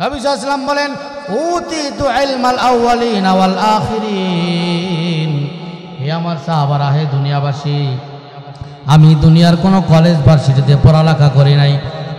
নবী সাল্লাল্লাহু আলাইহি ওয়াসাল্লাম বলেন, উতিতু ইলমাল আউয়ালিন ওয়াল আখিরিন। হে আমার সাহাবারা, হে দুনিয়াবাসী, আমি দুনিয়ার কোনো কলেজ ভার্সিটিতে পড়ালেখা করি নাই।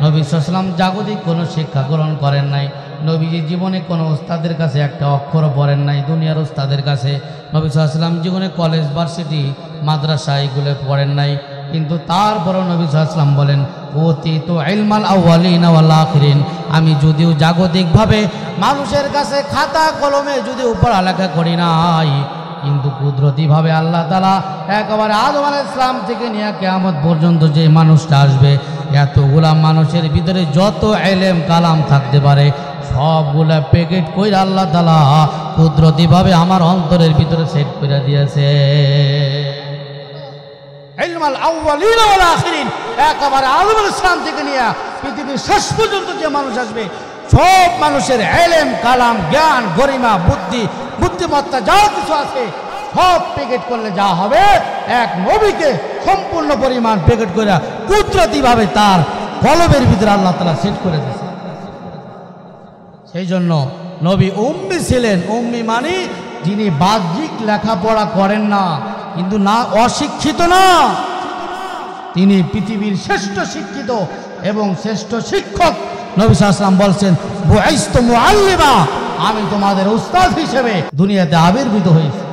নবী সাল্লাল্লাহু আলাইহি ওয়াসাল্লাম জাগতিক কোনো শিক্ষা গ্রহণ করেন নাই। নবীজি জীবনে কোনো ওস্তাদের কাছে একটা অক্ষরও পড়েন নাই, দুনিয়ার ওস্তাদের কাছে। নবী সাল্লাল্লাহু আলাইহি ওয়াসাল্লাম জীবনে কলেজ ভার্সিটি মাদ্রাসা এগুলো পড়েন নাই। কিন্তু তারপরও নবী সাল্লাল্লাহু আলাইহি ওয়াসাল্লাম বলেন, উতিতু ইলমাল আউয়ালিন ওয়াল আখিরিন। আমি যদিও জাগতিকভাবে মানুষের কাছে খাতা কলমে যদিও পড়ালেখা করি নাই, কিন্তু কুদরতিভাবে আল্লাহ তাআলা একেবারে আদম আলাইহিস সালাম থেকে নিয়ে কিয়ামত পর্যন্ত যে মানুষটা আসবে, এতগুলা মানুষের ভিতরে যত ইলম কালাম থাকতে পারে সবগুলা প্যাকেট কইরা আল্লাহ তাআলা কুদরতিভাবে আমার অন্তরের ভিতরে সেট করে দিয়েছে। ইলমাল আউয়ালিন ওয়াল আখিরিন, একেবারে আদম আলাইহিস সালাম থেকে নিয়ে পৃথিবীর শেষ পর্যন্ত যে মানুষ আসবে, সব মানুষের ইলম কালাম জ্ঞান গরিমা বুদ্ধি বুদ্ধিমত্তা যা কিছু আছে সব প্যাকেট করলে যা হবে, এক নবীকে সম্পূর্ণ পরিমাণ প্যাকেট করে কুদরতিভাবে তার কলবের ভিতরে আল্লাহ তাআলা সেট করে দিয়েছে। সেই জন্য নবী উম্মি ছিলেন। উম্মি মানে যিনি বাহ্যিক লেখাপড়া করেন না, কিন্তু না অশিক্ষিত না, তিনি পৃথিবীর শ্রেষ্ঠ শিক্ষিত এবং শ্রেষ্ঠ শিক্ষক। নবী সাল্লাল্লাহু আলাইহি ওয়াসাল্লাম বলছেন, বুইস্তু মুআল্লিমা, আমি তোমাদের উস্তাদ হিসেবে দুনিয়াতে আবির্ভূত হয়েছি।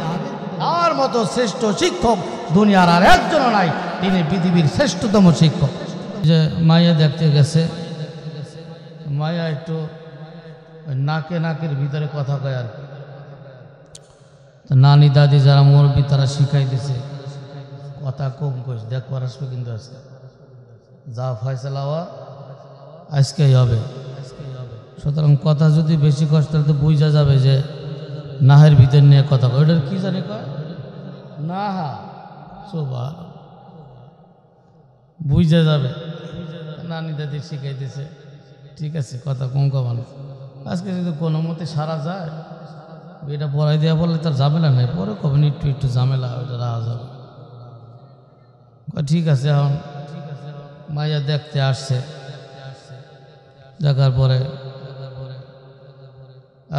তার মতো শ্রেষ্ঠ শিক্ষক দুনিয়ার আর একজনও নাই, তিনি পৃথিবীর শ্রেষ্ঠতম শিক্ষক। যে মায়া দেখতে গেছে, মায়া একটু নাকের ভিতরে কথা কয় আর কি। নানি দাদি যারা মুরব্বী তারা শিখাই দিছে, কথা কম কইস, দেখবার আসবে কিন্তু আছে, যা ফয়সালা হওয়া আজকেই হবে। সুতরাং কথা যদি বেশি কষ্ট তাহলে তো বুঝা যাবে যে নাহের ভিতর নিয়ে কথা কয়। ওটার কি জানি কয় না, হা সোভা বুঝা যাবে। নানি দাদি শিখাই দিছে, ঠিক আছে, কথা কম কমানো। আজকে যদি কোনো মতে সারা যায়, এটা পড়াই দেওয়া বললে তার ঝামেলা নেই, পরে কবে একটু ঝামেলা ওটা রাহা যাবে। ঠিক আছে, এখন মাইয়া দেখতে আসছে, দেখার পরে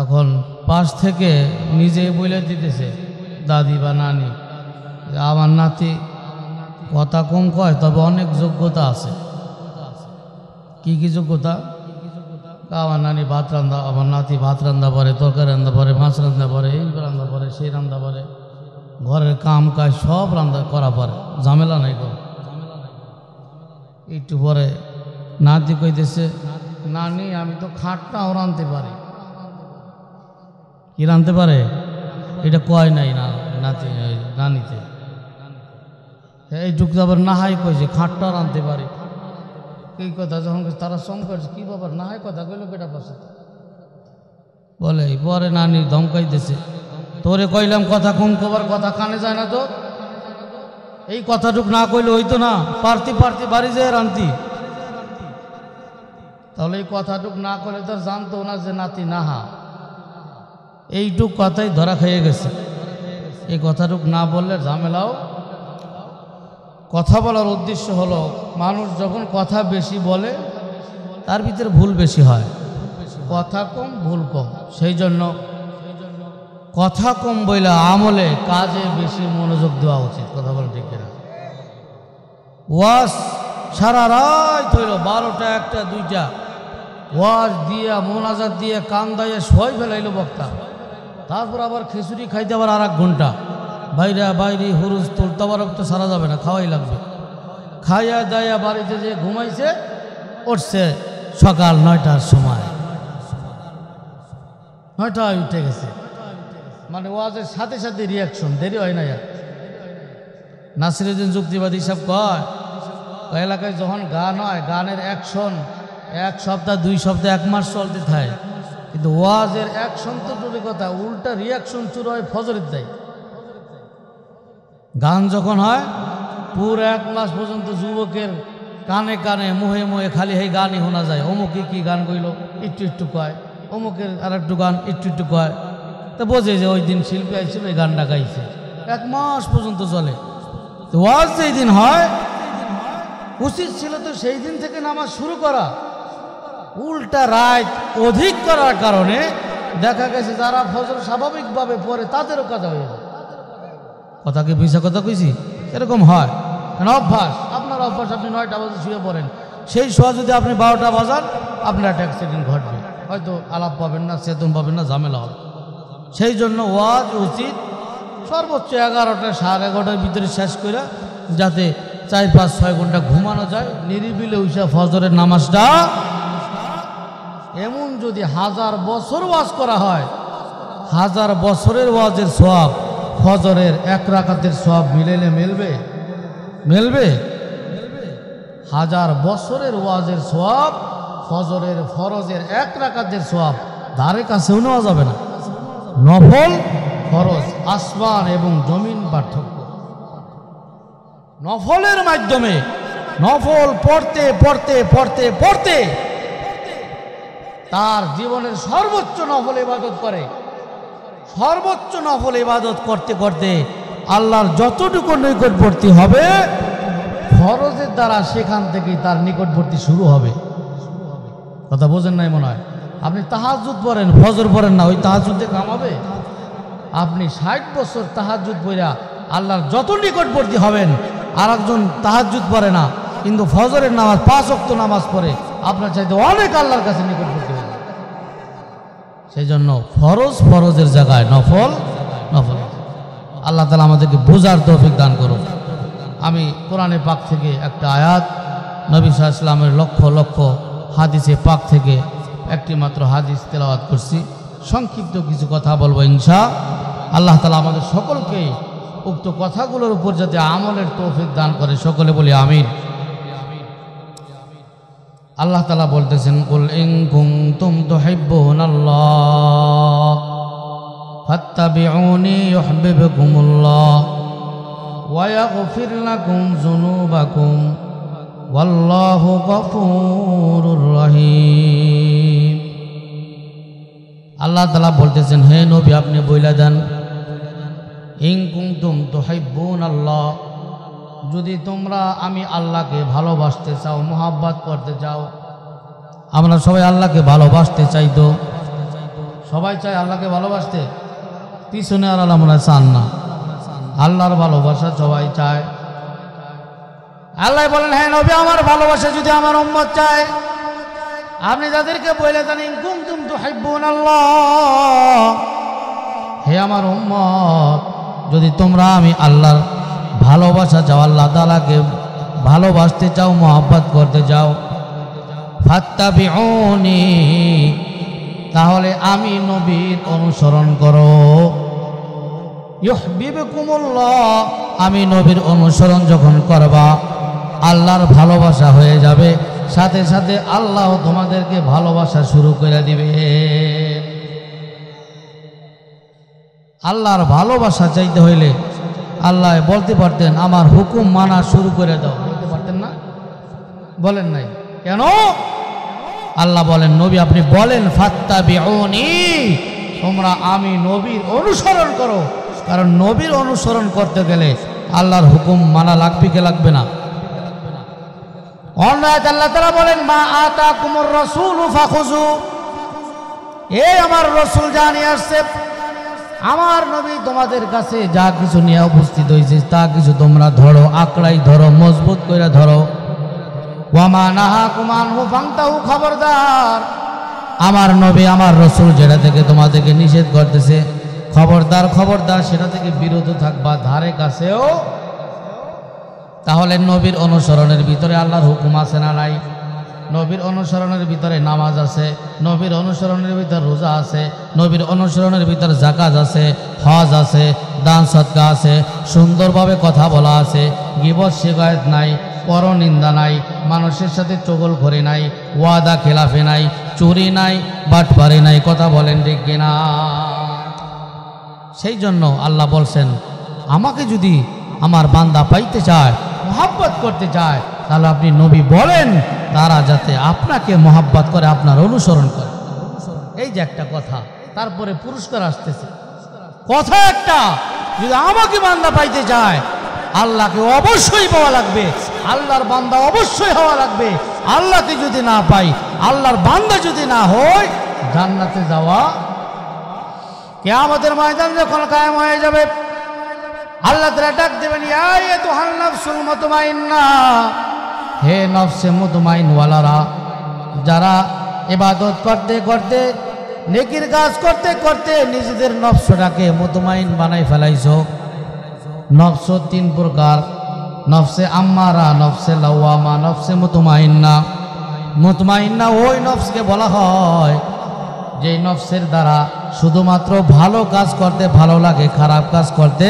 এখন পাশ থেকে নিজেই বলে দিতেছে দাদি বা নানি, আমার নাতি কথা কম কয়, তবে অনেক যোগ্যতা আছে। কি কি যোগ্যতা? আমার নানি ভাত রান্ধা, আমার নাতি ভাত রান্ধা পারে, তরকারি রান্ধা পারে, মাছ রান্ধা পারে, এই রান্ধা পারে, সেই রান্ধা পারে, ঘরের কাম কাজ সব রান্ধা করা পারে, ঝামেলা নাই কোনো। একটু পরে নাতি কইতেছে, নানি আমি তো খাটটাও রাঁধতে পারি। কি রাঁধতে পারে? এটা কয় নাই না নাতি নানিতে, এইটুকু আবার নাহাই কইছে খাটটাও রাঁধতে পারি। এই কথা যখন তারা সম করছে, কি বাবার নাহাই কথা কইলো কেটা পাশে বলে, পরে নানি ধমকাইতেছে, তোরে কইলাম কথা কম কবার, কথা কানে যায় না তো, এই কথাটুক না কইলে হইতো না, পারতি বাড়ি যায় রান্তি। তাহলে এই কথাটুক না করলে তার জানতো না যে নাতি নাহা, এইটুক কথাই ধরা খেয়ে গেছে। এই কথাটুক না বললে ঝামেলাও। কথা বলার উদ্দেশ্য হলো, মানুষ যখন কথা বেশি বলে তার ভিতরে ভুল বেশি হয়, কথা কম ভুল কম। সেই জন্য কথা কম বইলে আমলে কাজে বেশি মনোযোগ দেওয়া উচিত। কথা বলেন ঠিক কিনা? ওয়াজ সারা রাত হইল, 12টা 1টা 2টা ওয়াজ দিয়া মোনাজাত দিয়ে কান দাইয়া সই ফেলাইল বক্তা, তারপর আবার খিচুড়ি খাইতে আবার আর 1 ঘন্টা, বাইরে হুরুজ তুল তবারক তো সারা যাবে না, খাওয়াই লাগবে। খাইয়া দাইয়া বাড়িতে যে ঘুমাইছে, উঠছে সকাল 9টার সময়, 9টায় উঠে গেছে। মানে ওয়াজের সাথে সাথে রিয়াকশন, দেরি হয় না। নাসিরুদ্দিন যুক্তিবাদী সব কয়, এলাকায় যখন গান হয়, গানের অ্যাকশন 1 সপ্তাহ 2 সপ্তাহ 1 মাস চলতে থাকে, কিন্তু ওয়াজের অ্যাকশন তো দূরের কথা, উল্টা রিয়াকশন শুরু হয় ফজরের দেয়। গান যখন হয় পুরো 1 মাস পর্যন্ত যুবকের কানে কানে মুহে মুহে খালি এই গানই শোনা যায়। অমুকে কি গান কইল একটু কয়, অমুকের আর একটু গান একটু কয়, তা বোঝে যে ওই দিন শিল্পী আইছিল, এই গানটা গাইছে। 1 মাস পর্যন্ত চলে। তো ওয়াজ যেই দিন হয়, উচিত ছিল তো সেই দিন থেকে নামাজ শুরু করা, উল্টা রাত অধিক করার কারণে দেখা গেছে যারা ফজর স্বাভাবিকভাবে পড়ে তাদেরও কাজা হয়ে যায়। কথা কি মিশা কথা কইছি? এরকম হয় কেন? অভ্যাস, আপনার অভ্যাস, আপনি 9টা বাজে শুয়ে পড়েন, সেই সময় যদি আপনি 12টা বাজান আপনার একটা অ্যাক্সিডেন্ট ঘটবে, হয়তো আলাপ পাবেন না, চেতন পাবেন না, ঝামেলা হবে। সেই জন্য ওয়াজ উচিত সর্বোচ্চ 11টা 11:30টার ভিতরে শেষ করে, যাতে 4-5-6 ঘন্টা ঘুমানো যায়, নিরিবিলে উঠে ফজরের নামাজটা। এমন যদি 1000 বছর ওয়াজ করা হয়, 1000 বছরের ওয়াজের সওয়াব ফজরের 1 রাকাতের সওয়াব মিলেলে মিলবে? মিলবে? 1000 বছরের ওয়াজের সওয়াব ফজরের ফরজের 1 রাকাতের সওয়াব ধারে কাছেও নেওয়া যাবে না। নফল ফরজ, আসমান এবং জমিন পার্থক্য। নফলের মাধ্যমে, নফল পড়তে পড়তে পড়তে পড়তে তার জীবনের সর্বোচ্চ নফল ইবাদত করে, সর্বোচ্চ নফল ইবাদত করতে করতে আল্লাহর যতটুকু নিকটবর্তী হবে ফরজের দ্বারা, সেখান থেকেই তার নিকটবর্তী শুরু হবে। কথা বোঝেন নাই মনে হয়? আপনি তাহাজ্জুদ পড়েন, ফজর পড়েন না, ওই তাহাজ্জুদে কাম হবে? আপনি 60 বছর তাহাজ্জুদ পড়া আল্লাহর যত নিকটবর্তী হবেন, আর একজন তাহাজ্জুদ পড়ে না কিন্তু ফজরের নামাজ 5 ওয়াক্ত নামাজ পড়ে, আপনার চাইতে অনেক আল্লাহর কাছে নিকটবর্তী হবে। সেই জন্য ফরজ ফরজের জায়গায়, নফল নফল। আল্লাহ তাআলা আমাদেরকে বোঝার তৌফিক দান করুন। আমি কোরআনে পাক থেকে একটা আয়াত, নবী সাল্লাল্লাহু আলাইহি ওয়াসাল্লামের লক্ষ লক্ষ হাদিসে পাক থেকে একটি মাত্র হাদিস তেলাওয়াত করছি। সংক্ষিপ্ত কিছু কথা বলবো ইনশাআল্লাহ। আল্লাহ তাআলা আমাদের সকলকে উক্ত কথাগুলোর উপর যাতে আমলের তৌফিক দান করে, সকলে বলি আমিন। আল্লাহ তাআলা বলতেছেন, কুল ইন কুনতুম তুহিব্বুনাল্লাহ ফাত্তাবিউনি ইউহিব্বুকুমুল্লাহ ওয়া ইয়াগফির লাকুম যুনুবাকুম ওয়াল্লাহু গফুরুর রহিম। আল্লাহ তাআলা বলতেছেন, হে নবী আপনি বইলা দেন, ইন কুনতুম তুহিব্বুনাল্লাহ, যদি তোমরা আমি আল্লাহকে ভালোবাসতে চাও, মোহাব্বত করতে চাও। আমরা সবাই আল্লাহকে ভালোবাসতে চাই, তো সবাই চায় আল্লাহকে ভালোবাসতে, পিছনে আর আল্লাহ মনে চান না, আল্লাহর ভালোবাসা সবাই চায়। আল্লাহ বলেন, হ্যাঁ নবী আমার ভালোবাসা যদি আমার উম্মত চায়, আপনি যাদেরকে বলে দেন ইন কুনতুম তুহিব্বুনাল্লাহ, হে আমার উম্মত যদি তোমরা আমি আল্লাহর ভালোবাসা চাও, আল্লাহ তাআলাকে ভালোবাসতে চাও, মোহাব্বত করতে চাও, ফাত্তাবিউনি, তাহলে আমি নবীর অনুসরণ করো। ইউহিব্বুকুমুল্লাহ, আমি নবীর অনুসরণ যখন করবা আল্লাহর ভালোবাসা হয়ে যাবে, সাথে সাথে আল্লাহ তোমাদেরকে ভালোবাসা শুরু করে দিবে। আল্লাহর ভালোবাসা চাইতে হইলে আল্লাহ বলতে পারতেন আমার হুকুম মানা শুরু করে দাও, বলতে পারতেন না? বলেন নাই কেন? আল্লাহ বলেন, নবী আপনি বলেন ফাত্তাবিউনি, তোমরা আমি নবীর অনুসরণ করো। কারণ নবীর অনুসরণ করতে গেলে আল্লাহর হুকুম মানা লাগবে কি লাগবে না? অন্যায় আল্লাহ তাআলা বলেন, মা আতাকুমুর রাসূলু ফাখুযু, এই আমার রাসূল যা নিয়ে আসছে, আমার নবী তোমাদের কাছে যা কিছু নিয়ে উপস্থিত হয়েছে তা কিছু তোমরা ধরো, আঁকড়াই ধরো, মজবুত করে ধরো। ওয়া মা নাহাকুম আনহু ফান্তাহু, খবরদার আমার নবী আমার রাসূল যেটা থেকে তোমাদেরকে নিষেধ করতেছে, খবরদার খবরদার সেটা থেকে বিরত থাকবা, ধারে কাছেও। তাহলে নবীর অনুসরণের ভিতরে আল্লাহর হুকুম আছে না নাই? নবীর অনুসরণের ভিতরে নামাজ আছে, নবীর অনুসরণের ভিতরে রোজা আছে, নবীর অনুসরণের ভিতরে যাকাত আছে, হজ আছে, দান সদকা আছে, সুন্দরভাবে কথা বলা আছে, গীবত শিকায়ত নাই, পরনিন্দা নাই, মানুষের সাথে চগলখড়ি নাই, ওয়াদা খেলাফে নাই, চুরি নাই, বাটপারি নাই। কথা বলেন ঠিক কিনা? সেই জন্য আল্লাহ বলছেন, আমাকে যদি আমার বান্দা পাইতে চায়, মোহাব্বত করতে চায়, তাহলে আপনি নবী বলেন তারা যাতে আপনাকে মোহাব্বত করে, আপনার অনুসরণ করে। এই যে একটা কথা, তারপরে পুরস্কার আসতেছে। কথা একটা, যদি আমাকে বান্দা পাইতে চায় আল্লাহকে অবশ্যই পাওয়া লাগবে, আল্লাহর বান্দা অবশ্যই হওয়া লাগবে। আল্লাহকে যদি না পাই, আল্লাহর বান্দা যদি না হয়, জান্নাতে যাওয়া কিয়ামতের ময়দান যখন কায়েম হয়ে যাবে, আল্লাহ তাআলা ডাক দেবেন, ইয়া আইয়াতুহান নাফসুল মুতমাইন্না, হে নফসে মুতমাইনওয়ালারা, যারা ইবাদত করতে করতে, নেকির কাজ করতে করতে নিজেদের নফসটাকে মুতমাইন বানাই ফেলাইছো। নফস তিন প্রকার, নফসে আম্মারা, নফসে লাওয়ামা, নফসে মুতমাইন্না। মুতমাইন্না ওই নফসকে বলা হয় যে নফসের দ্বারা শুধুমাত্র ভালো কাজ করতে ভালো লাগে, খারাপ কাজ করতে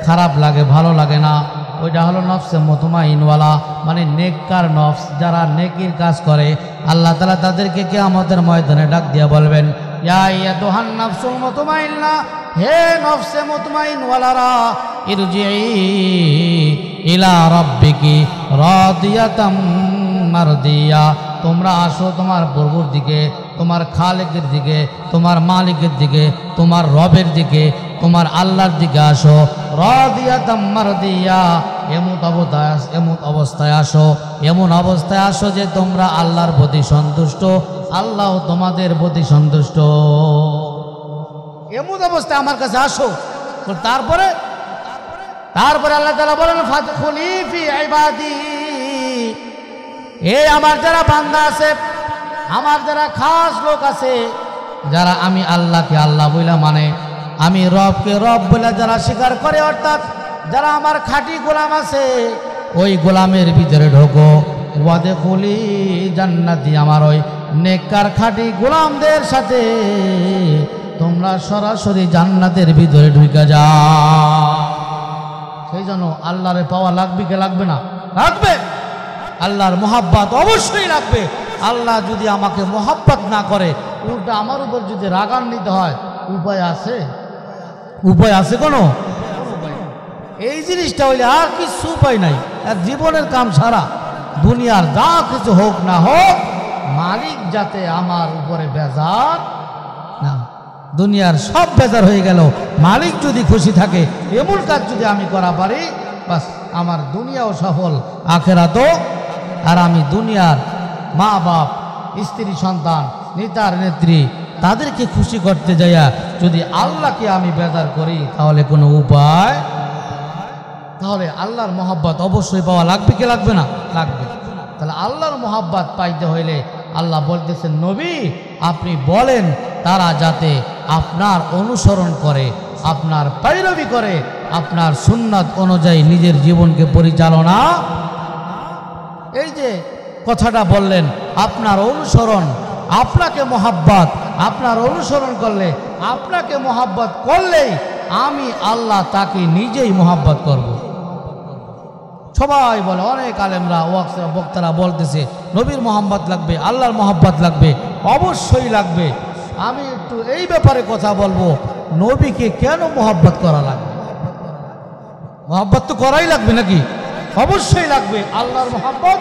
খারাপ লাগে, ভালো লাগে না। ওইটা হলো নফসে মুতমাইনওয়ালা, মানে নেককার নফস, যারা নেকির কাজ করে। আল্লাহ তাআলা তাদেরকে কিয়ামতের ময়দানে ডাক দিয়ে বলবেন, ইয়া আইয়াতুহান নাফসুল মুতমাইন্না, হে নফসে মুতমাইনওয়ালারা, ইরজিই ইলা রাব্বিকি রাদিয়াতাম মারদিয়া, তোমরা আসো তোমার প্রভুর দিকে, তোমার খালেকের দিকে, তোমার মালিকের দিকে, তোমার রবের দিকে, তোমার আল্লাহর দিকে আসো। রাদিয়াতাম মারদিয়া, এমন অবস্থায় আসো, এমন অবস্থায় আসো যে তোমরা আল্লাহর প্রতি সন্তুষ্ট, আল্লাহ তোমাদের প্রতি সন্তুষ্ট। এমন অবস্থায় আমার কাছে আসো। তারপরে আল্লাহ তাআলা বলেন, ফাদখুলি ফি ইবাদি, এই আমার যারা বান্দা আছে, আমার যারা খাস লোক আছে, যারা আমি আল্লাহকে আল্লাহ বইলা মানে, আমি রবকে রব বলে যারা স্বীকার করে, অর্থাৎ যারা আমার খাঁটি গোলাম আছে, ওই গোলামের ভিতরে ঢোকো। ওয়াদখুলি জান্নাতি, আমার ওই নেককার খাঁটি গোলামদের সাথে তোমরা সরাসরি জান্নাতের ভিতরে ঢুকে যাও। সেই জন্য আল্লাহরে পাওয়া লাগবে কি লাগবে না? লাগবে। আল্লাহর মোহাব্বত অবশ্যই লাগবে। আল্লাহ যদি আমাকে মোহাব্বত না করে, উল্টা আমার উপর যদি রাগান্বিত হয়, উপায় আছে? উপায় আছে কোনো? এই জিনিসটা হইলে আর কিছু উপায় নাই। আর জীবনের কাম সারা, দুনিয়ার যা কিছু হোক না হোক, মালিক যাতে আমার উপরে বেজার না, দুনিয়ার সব বেজার হয়ে গেল, মালিক যদি খুশি থাকে, এমন কাজ যদি আমি করা পারি, বাস আমার দুনিয়াও সফল, আখেরাতও। আর আমি দুনিয়ার মা বাপ, স্ত্রী সন্তান, নেতার নেত্রী, তাদেরকে খুশি করতে যাইয়া যদি আল্লাহকে আমি বেজার করি, তাহলে কোনো উপায়, তাহলে আল্লাহর মোহাব্বত অবশ্যই পাওয়া লাগবে কি লাগবে না? লাগবে। তাহলে আল্লাহর মোহাব্বত পাইতে হইলে আল্লাহ বলতেছেন, নবী আপনি বলেন তারা যাতে আপনার অনুসরণ করে, আপনার पैरवी করে, আপনার সুন্নাত অনুযায়ী নিজের জীবনকে পরিচালনা। এই যে কথাটা বললেন, আপনার অনুসরণ, আপনাকে মোহাব্বত, আপনার অনুসরণ করলে, আপনাকে মোহাব্বত করলেই আমি আল্লাহ তাকে নিজেই মোহাব্বত করব। সবাই বলে, অনেক আলেমরা বক্তারা বলতেছে নবীর মোহাব্বত লাগবে, আল্লাহর মোহাব্বত লাগবে। অবশ্যই লাগবে। আমি একটু এই ব্যাপারে কথা বলবো, নবীকে কেন মোহাব্বত করা লাগবে? মোহাব্বত তো করাই লাগবে নাকি? অবশ্যই লাগবে। আল্লাহর মোহাব্বত,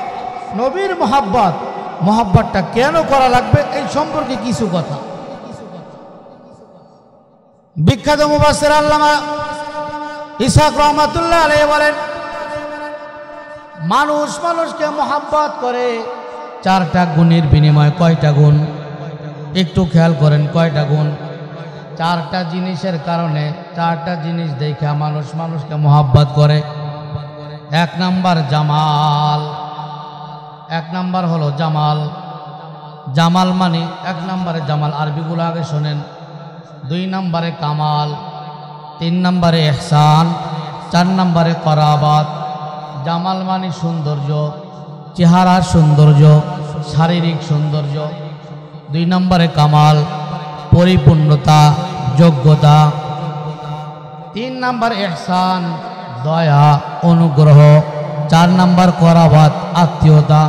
নবীর মোহাব্বত, মোহাব্বতটা কেন করা লাগবে এই সম্পর্কে কিছু কথা। বিখ্যাত মুফাসসির আল্লামা ইসহাক রহমাতুল্লাহ আলাইহি বলেন, মানুষ মানুষকে মোহাব্বত করে চারটা গুণের বিনিময়ে। কয়টা গুণ? একটু খেয়াল করেন, কয়টা গুণ? চারটা জিনিসের কারণে, চারটা জিনিস দেখে মানুষ মানুষকে মোহাব্বত করে। এক নাম্বার জামাল, এক নাম্বার হলো জামাল। জামাল মানে এক নাম্বারে জামাল, আরবিগুলো আগে শোনেন। দুই নাম্বারে কামাল, তিন নাম্বারে ইহসান, চার নাম্বারে করাবাত। জামাল মানে সৌন্দর্য, চেহারার সৌন্দর্য, শারীরিক সৌন্দর্য। দুই নম্বরে কামাল, পরিপূর্ণতা, যোগ্যতা। তিন নম্বর ইহসান, দয়া, অনুগ্রহ। চার নম্বর করাবাত, আত্মীয়তা।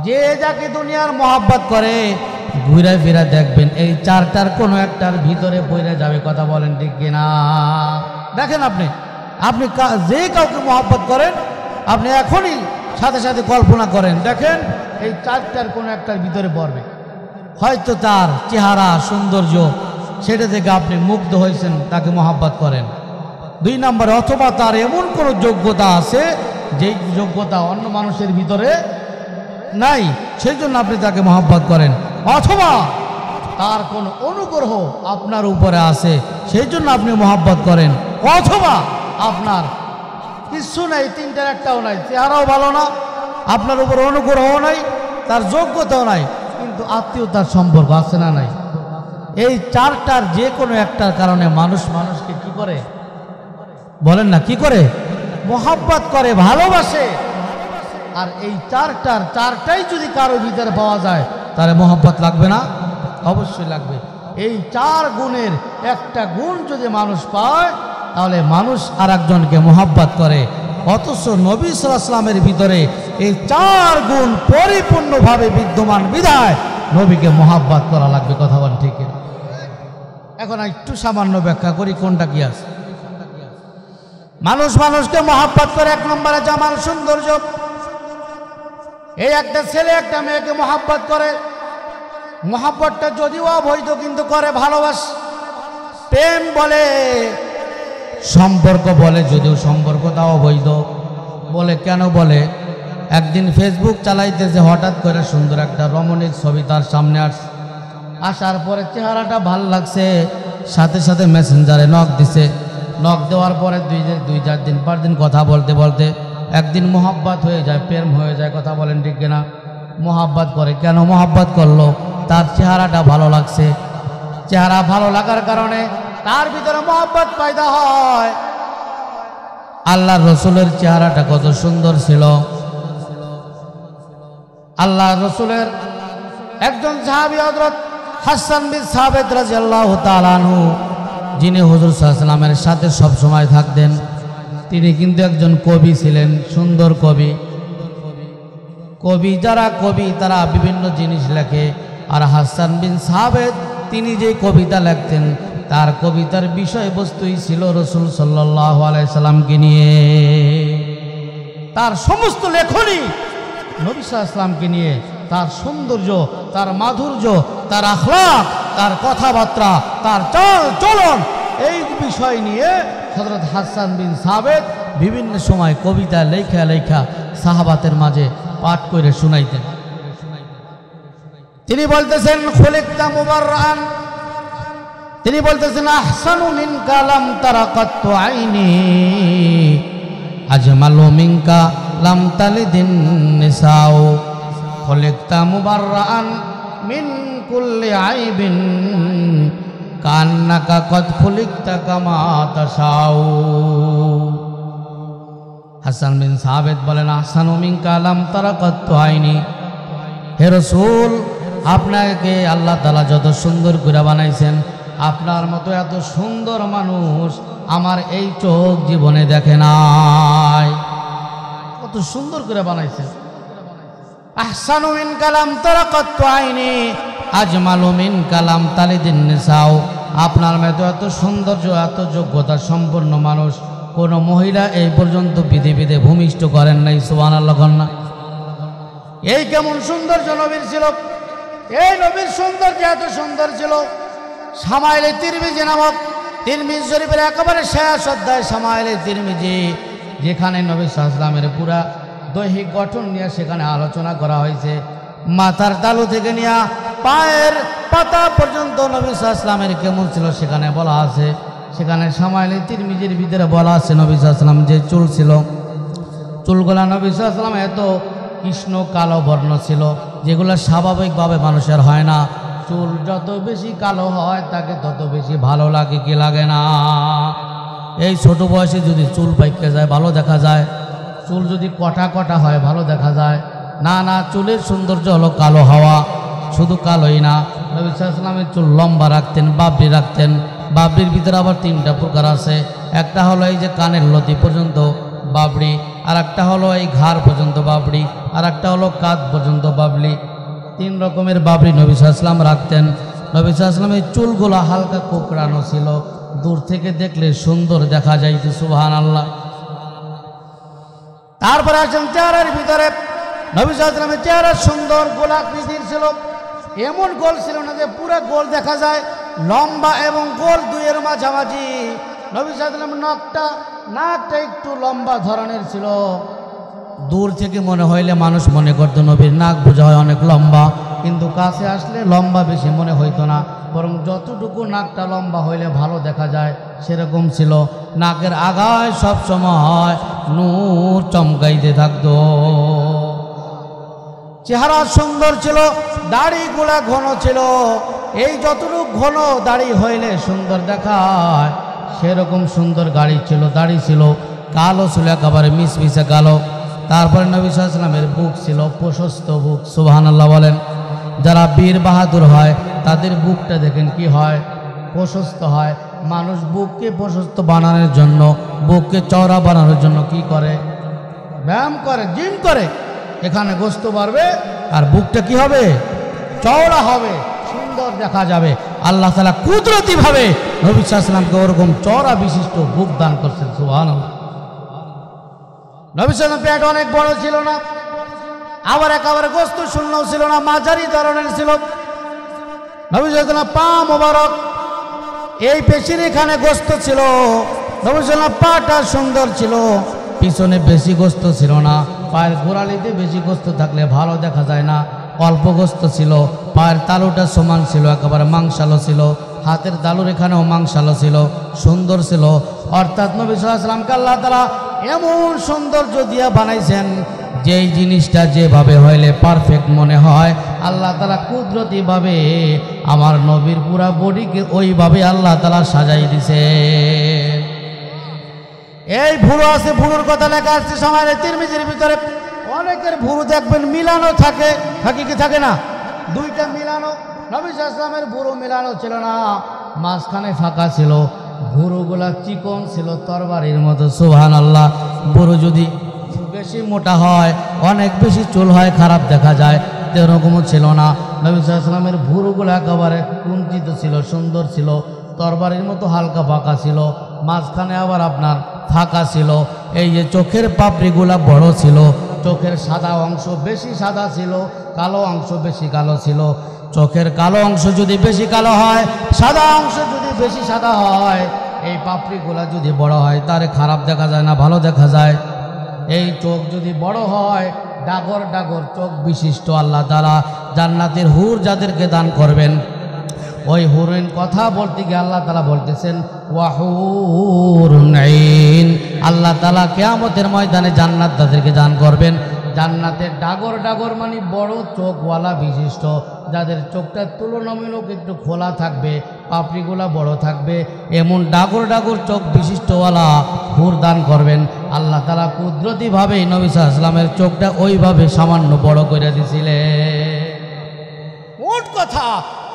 যে যাকে দুনিয়ার মোহাব্বত করে, ঘুরে ফিরে দেখবেন এই চারটার কোনো একটার ভিতরে পড়ে যাবে। কথা বলেন ঠিক কিনা? দেখেন আপনি যে কাউকে মোহাব্বত করেন, আপনি এখনই সাথে সাথে কল্পনা করেন, দেখেন এই চারটার কোনো একটার ভিতরে পড়বে। হয়তো তার চেহারা, সৌন্দর্য, সেটা থেকে আপনি মুগ্ধ হয়েছেন, তাকে মোহাব্বত করেন। দুই নম্বরে, অথবা তার এমন কোনো যোগ্যতা আছে যেই যোগ্যতা অন্য মানুষের ভিতরে নাই, সেই জন্য আপনি তাকে মহব্বত করেন। অথবা তার কোন অনুগ্রহ আপনার উপরে আছে, সেই জন্য আপনি মহব্বত করেন। অথবা আপনার কিছু নাই, তিনটার একটাও নাই, চেহারাও ভালো না, আপনার উপর অনুগ্রহও নাই, তার যোগ্যতাও নাই, কিন্তু আত্মীয়তার সম্পর্ক আছে না নাই? এই চারটার যে কোনো একটার কারণে মানুষ মানুষকে কি করে বলেন না, কি করে? মহব্বত করে, ভালোবাসে। আর এই চারটাই যদি কারো ভিতরে পাওয়া যায়, তাহলে মহব্বত লাগবে না? অবশ্যই লাগবে। এই চার গুণের একটা গুণ যদি মানুষ পায়, তাহলে মানুষ আর একজনকে মহব্বত করে। অথচ নবী সাল্লাল্লাহু আলাইহি ওয়াসাল্লামের ভিতরে এই চার গুণ পরিপূর্ণভাবে বিদ্যমান বিধায় নবীকে মহব্বত করা লাগবে। কথা বলেন ঠিক না? এখন একটু সামান্য ব্যাখ্যা করি কোনটা কি আছে। মানুষ মানুষকে মহব্বত করে, এক নম্বরে জামাল, সৌন্দর্য। এই একটা ছেলে একটা মেয়েকে মহব্বত করে, মহব্বতটা যদিও অবৈধ কিন্তু করে, ভালোবাস, প্রেম বলে, সম্পর্ক বলে, যদিও সম্পর্কটা অবৈধ বলে। কেন বলে? একদিন ফেসবুক চালাইতেছে, হঠাৎ করে সুন্দর একটা রমণীর ছবি তার সামনে আসার পরে চেহারাটা ভাল লাগছে, সাথে সাথে মেসেঞ্জারে নক দিছে। নক দেওয়ার পরে দুই চার দিন 5 দিন কথা বলতে বলতে একদিন মহব্বত হয়ে যায়, প্রেম হয়ে যায়। কথা বলেন ঠিক কিনা? মহব্বত করে। কেন মহব্বত করলো? তার চেহারাটা ভালো লাগছে। চেহারা ভালো লাগার কারণে তার ভিতরে মহব্বত পয়দা হয়। আল্লাহর রসুলের চেহারাটা কত সুন্দর ছিল। আল্লাহর রসুলের একজন সাহাবী হযরত হাসান বিন সাবিত রাদিয়াল্লাহু তাআলা আনহু, যিনি হুজুর সাল্লাল্লাহু আলাইহি ওয়াসাল্লামের সাথে সব সময় থাকতেন, তিনি কিন্তু একজন কবি ছিলেন, সুন্দর কবি। যারা কবি তারা বিভিন্ন জিনিস লেখে। আর হাসান বিন সাবিত তিনি যে কবিতা লিখতেন, তার কবিতার বিষয়বস্তুই ছিল রাসূল সাল্লাল্লাহু আলাইহি সাল্লামকে নিয়ে। তার সমস্ত লেখনী নবী সাল্লাল্লাহু আলাইহি সাল্লামকে নিয়ে, তার সৌন্দর্য, তার মাধুর্য, তার আখলাক, তার কথাবার্তা, তার চাল চলন, এই বিষয় নিয়ে হযরত হাসান বিন সাবিত বিভিন্ন সময় কবিতা লেখা লেখা সাহাবাদের মাঝে পাঠ করে শুনাইতেন। তিনি বলতেছেন খুলিকতা মুবাররান, তিনি বলতেছেন আহসানু মিনকা লাম তারা কাত্তু আইনি, আজমালু মিনকা লাম তালিদিন নিসাউ, খুলিকতা মুবাররান মিন কুল্লি আইবিন কান্নাকা কদ খুলিকতা কামা তাশাউ। হাসান বিন সাবিত বলেন আহসানু মিনকা লাম তারা কাত্তু আইনি, হে রাসূল, আপনাকে আল্লাহ তাআলা যত সুন্দর করে বানাইছেন, আপনার মতো এত সুন্দর মানুষ আমার এই চোখ জীবনে দেখে নাই। কত সুন্দর করে বানাইছেন। আহসানু মিন কালাম তারাকাত আইনি আজমালু মিন কালাম তালিদিন নিসাও, আপনার মতো এত সৌন্দর্য, এত যোগ্যতা সম্পন্ন মানুষ কোন মহিলা এই পর্যন্ত পৃথিবীতে ভূমিষ্ঠ করেন নাই। সুবহানাল্লাহ। কন্যা এই কেমন সৌন্দর্য নবীর ছিল। এই নবীর সৌন্দর্য এত সুন্দর ছিল, শামাইলে তিরমিজি নামক তিরমিজি শরীফের একেবারে শেষ অধ্যায় শামাইলে তিরমিজি, যেখানে নবী সাল্লাল্লাহু আলাইহি ওয়াসাল্লামের পুরা দৈহিক গঠন নিয়ে সেখানে আলোচনা করা হয়েছে। মাথার তালু থেকে নিয়ে পায়ের পাতা পর্যন্ত নবী সাল্লাল্লাহু আলাইহি ওয়াসাল্লামের কেমন ছিল সেখানে বলা আছে। সেখানে শামাইলে তিরমিজির ভিতরে বলা আছে নবী সাল্লাল্লাহু আলাইহি ওয়াসাল্লাম যে চুল ছিল, চুলগুলা নবী সাল্লাল্লাহু আলাইহি ওয়াসাল্লাম এত কৃষ্ণ কালো বর্ণ ছিল, যেগুলো স্বাভাবিকভাবে মানুষের হয় না। চুল যত বেশি কালো হয় তাকে তত বেশি ভালো লাগে, কি লাগে না? এই ছোট বয়সে যদি চুল পাইকে যায় ভালো দেখা যায়, চুল যদি কটা কটা হয় ভালো দেখা যায় না। না, চুলের সৌন্দর্য হলো কালো হওয়া। শুধু কালোই না, নবী সাল্লাল্লাহু আলাইহি ওয়াসাল্লামের চুল লম্বা রাখতেন, বাবরি রাখতেন। বাবরির ভিতরে আবার 3টা প্রকার আছে। একটা হলো এই যে কানের লতি পর্যন্ত বাবরি, আর একটা হলো এই ঘাড় পর্যন্ত বাবরি, আর একটা হলো কাঁধ পর্যন্ত বাবরি। 3 রকমের বাবরি নবী সাল্লাল্লাহু আলাইহি ওয়াসাল্লাম রাখতেন। নবী সাল্লাল্লাহু আলাইহি ওয়াসাল্লামের চুলগুলো হালকা কোঁকড়ানো ছিল, দূর থেকে দেখলে সুন্দর দেখা যাইত। সুবহানাল্লাহ। তারপরে আসেন চেহারার ভিতরে। নবী সাল্লাল্লাহু আলাইহি ওয়াসাল্লামের চেহারা সুন্দর, গোলাকৃতির ছিল। এমন গোল ছিল না যে পুরো গোল দেখা যায়, লম্বা এবং গোল দুইয়ের মাঝামাঝি। নবী সাল্লাল্লাহু আলাইহি ওয়াসাল্লামের নাকটা একটু লম্বা ধরনের ছিল, দূর থেকে মনে হইলে মানুষ মনে করতো নবীর নাক বোঝা হয় অনেক লম্বা, কিন্তু কাছে আসলে লম্বা বেশি মনে হইতো না, বরং যতটুকু নাকটা লম্বা হইলে ভালো দেখা যায় সেরকম ছিল। নাকের আগায় সব সময় নূর চমকাইতে থাকতো। চেহারা সুন্দর ছিল, দাড়িগুলা ঘন ছিল। এই যতটুকু ঘন দাড়ি হইলে সুন্দর দেখায় সেরকম সুন্দর দাড়ি ছিল। কালো ছিল, একেবারে মিশমিশে কালো। তারপরে নবী সাল্লাল্লাহু আলাইহি ওয়াসাল্লামের বুক ছিল প্রশস্ত বুক, সুবহানাল্লাহ বলেন। যারা বীর বাহাদুর হয় তাদের বুকটা দেখেন কি হয়, প্রশস্ত হয়। মানুষ বুককে প্রশস্ত বানানোর জন্য, বুককে চওড়া বানানোর জন্য কি করে? ব্যায়াম করে, জিম করে। এখানে গোস্ত বাড়বে আর বুকটা কি হবে? চওড়া হবে, সুন্দর দেখা যাবে। আল্লাহ তাআলা কুদরতি ভাবে নবী সাল্লাল্লাহু আলাইহি ওয়াসাল্লামকে ওরকম চওড়া বিশিষ্ট বুক দান করছেন, সুবহানাল্লাহ। নবী সাল্লাল্লাহু আলাইহি ওয়াসাল্লাম পেট অনেক বড় ছিল না, আবার একেবারে গোস্ত শূন্য ছিল না, মাঝারি ধরনের ছিল। নবী সাল্লাল্লাহু আলাইহি ওয়াসাল্লাম পা মোবারক, এই পেশির এখানে গোস্ত ছিল। নবী সাল্লাল্লাহু আলাইহি ওয়াসাল্লাম পাটা সুন্দর ছিল, পিছনে বেশি গোস্ত ছিল না। পায়ের গোড়ালিতে বেশি গোস্ত থাকলে ভালো দেখা যায় না, অল্প গোস্ত ছিল। পায়ের তালুটা সমান ছিল, একেবারে মাংসালো ছিল। হাতের তালুর এখানেও মাংসালো ছিল, সুন্দর ছিল। অর্থাৎ নবী সাল্লাল্লাহু আলাইহি ওয়াসাল্লামকে আল্লাহ তাআলা এমন সৌন্দর্য দিয়া বানাইছেন, যেই জিনিসটা যেভাবে হইলে পারফেক্ট মনে হয়, আল্লাহ তাআলা কুদরতিভাবে আমার নবীর পুরা বডিকে ওইভাবে আল্লাহ তাআলা সাজাই দিছে। এই ভুরু আছে, ভুরুর কথা লেখা আসছে সময়ের তিরমিজির ভিতরে। অনেকের ভুরু দেখবেন মিলানো থাকে, কি থাকে না? দুইটা মিলানো। নবী সাল্লাল্লাহু আলাইহি ওয়াসাল্লামের ভুরু মিলানো ছিল না, মাঝখানে ফাঁকা ছিল। ভুরুগুলা চিকন ছিল, তরবারির মতো, সুবহানাল্লাহ। ভুরু যদি বেশি মোটা হয়, অনেক বেশি চুল হয়, খারাপ দেখা যায়, এরকমও ছিল না। নবী সাল্লাল্লাহু আলাইহি ওয়াসাল্লামের ভুরুগুলো একেবারে কুঞ্চিত ছিল, সুন্দর ছিল, তরবারির মতো হালকা ফাঁকা ছিল, মাঝখানে আবার আপনার ফাঁকা ছিল। এই যে চোখের পাপড়িগুলা বড় ছিল, চোখের সাদা অংশ বেশি সাদা ছিল, কালো অংশ বেশি কালো ছিল। চোখের কালো অংশ যদি বেশি কালো হয়, সাদা অংশ যদি বেশি সাদা হয়, এই পাপড়িগুলা যদি বড় হয়, তারে খারাপ দেখা যায় না, ভালো দেখা যায়। এই চোখ যদি বড় হয়, ডাগর ডাগর চোখ বিশিষ্ট আল্লাহ তাআলা জান্নাতের হুর যাদেরকে দান করবেন, ওই হুরের কথা বলতে গিয়ে আল্লাহ তাআলা বলতেছেন ওয়াহুরুন আইন। আল্লাহ তাআলা কিয়ামতের ময়দানে জান্নাত তাদেরকে দান করবেন। জান্নাতের ডাগর ডাগর মানে বড় চোখওয়ালা বিশিষ্ট, যাদের চোখটা তুলনামূলক একটু খোলা থাকবে, পাপড়িগুলা বড় থাকবে, এমন ডাগর ডাগর চোখ বিশিষ্টওয়ালা হুর দান করবেন। আল্লাহ তাআলা কুদরতিভাবে নবী সাল্লাল্লাহু আলাইহি ওয়াসাল্লামের চোখটা ওইভাবে সামান্য বড় করে দিয়েছিলেন। মোট কথা,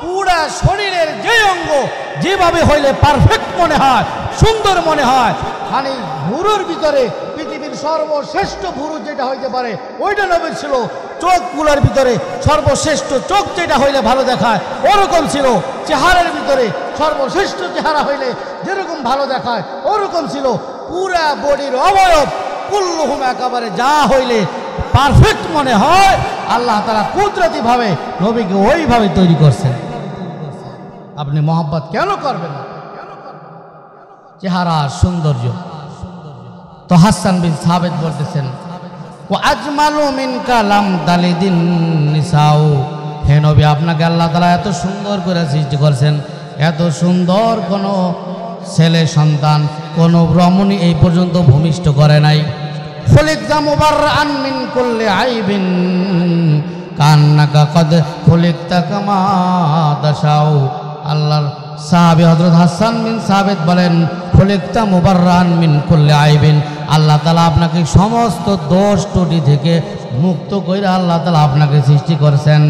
পুরা শরীরের যে অঙ্গ যেভাবে হইলে পারফেক্ট মনে হয়, সুন্দর মনে হয়, মানে ভুরুর ভিতরে পৃথিবীর সর্বশ্রেষ্ঠ ভুরু যেটা হইতে পারে ওইটা নবীর ছিল। চোখগুলোর ভিতরে সর্বশ্রেষ্ঠ চোখ যেটা হইলে ভালো দেখায় ওরকম ছিল। চেহারার ভিতরে সর্বশ্রেষ্ঠ চেহারা হইলে যেরকম ভালো দেখায় ওরকম ছিল। পুরা বডির অবয়ব কুল্লুহুম একেবারে যা হইলে পারফেক্ট মনে হয়, আল্লাহ তাআলা কুদরতিভাবে নবীকে ওইভাবে তৈরি করছেন। আপনি মহব্বত কেন করবেন না? চেহারা সৌন্দর্য। তো হাসান বিন সাবিত বলতেছেন, ও আজমালু মিনকা লাম তালিদিন নিসাউ। হে নবী, আপনাকে আল্লাহ তাআলা এত সুন্দর করে সৃষ্টি করেছেন, এত সুন্দর কোনো ছেলে সন্তান, কোনো রমণী এই পর্যন্ত ভূমিষ্ঠ করে নাই। খুলিকতা মুবাররান মিন কুল্লি আইবিন কান্নাকা কদ খুলিকতা কামা তাশাউ। আল্লাহর সাহাবী হযরত হাসান বিন সাবিত বলেন, খুলিকতা মুবাররান মিন কুল্লি আইবিন। আল্লাহ তাআলা আপনাকে সমস্ত দোষ ত্রুটি থেকে মুক্ত করে আল্লাহ তাআলা আপনাকে সৃষ্টি করেছেন।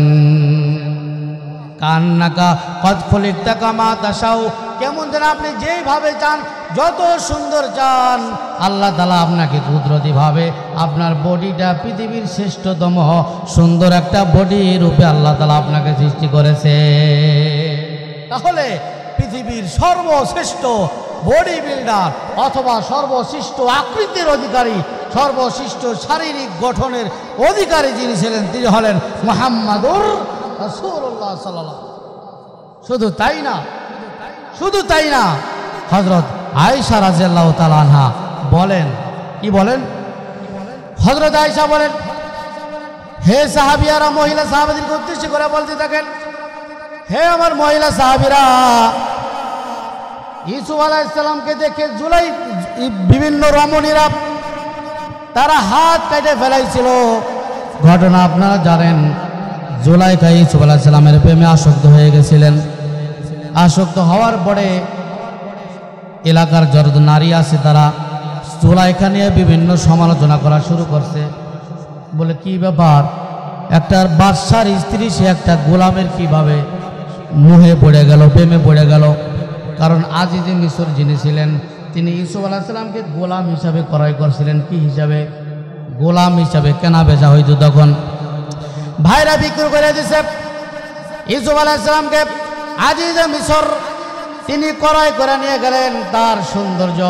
কান্নাকা কদ খুলিকতা কামা তাশাউ, কেমন যেন আপনি যেইভাবে চান, যত সুন্দর চান, আল্লাহ তাআলা আপনাকে কুদরতিভাবে আপনার বডিটা পৃথিবীর শ্রেষ্ঠতম সুন্দর একটা বডি রূপে আল্লাহ তাআলা আপনাকে সৃষ্টি করেছে। তাহলে পৃথিবীর সর্বশ্রেষ্ঠ বডি বিল্ডার অথবা সর্বশ্রেষ্ঠ আকৃতির অধিকারী, সর্বশ্রেষ্ঠ শারীরিক গঠনের অধিকারী যিনি ছিলেন, তিনি হলেন মুহাম্মাদুর রাসূলুল্লাহ সাল্লাল্লাহু আলাইহি ওয়াসাল্লাম। শুধু তাই না, হযরত আয়েশা রাদিয়াল্লাহু তাআলা আনহা বলেন, কি বলেন? হযরত আয়েশা বলেন, হে সাহাবিয়ারা, মহিলা সাহাবীদেরকে উদ্দেশ্য করে বলতে থাকেন, হে আমার মহিলা সাহাবীরা, ইউসুফ আলাইহিস সালামকে দেখে বিভিন্ন রমণীরা তারা হাত কেটে ফেলাইছিল। ঘটনা আপনারা জানেন, জুলাইখা ইউসুফ আলাইহিস সালামের প্রেমে আসক্ত হয়ে গেছিলেন। আসক্ত হওয়ার পরে এলাকার যত নারী আছে তারা জুলাইখা নিয়ে বিভিন্ন সমালোচনা করা শুরু করছে। বলে, কি ব্যাপার, একটা বাদশার স্ত্রী, সে একটা গোলামের কিভাবে মোহে পড়ে গেল, প্রেমে পড়ে গেল? কারণ আজিজে মিশর যিনি ছিলেন তিনি ইউসুফ আলাইহিস সালামকে গোলাম হিসাবে ক্রয় করছিলেন। কি হিসাবে? গোলাম হিসাবে কেনা বেচা হইতো তখন। ভাইরা বিক্রি করে দিছে ইউসুফ আলাইহিস সালামকে। আজিজে মিশর তিনি ক্রয় করে নিয়ে গেলেন। তার সৌন্দর্য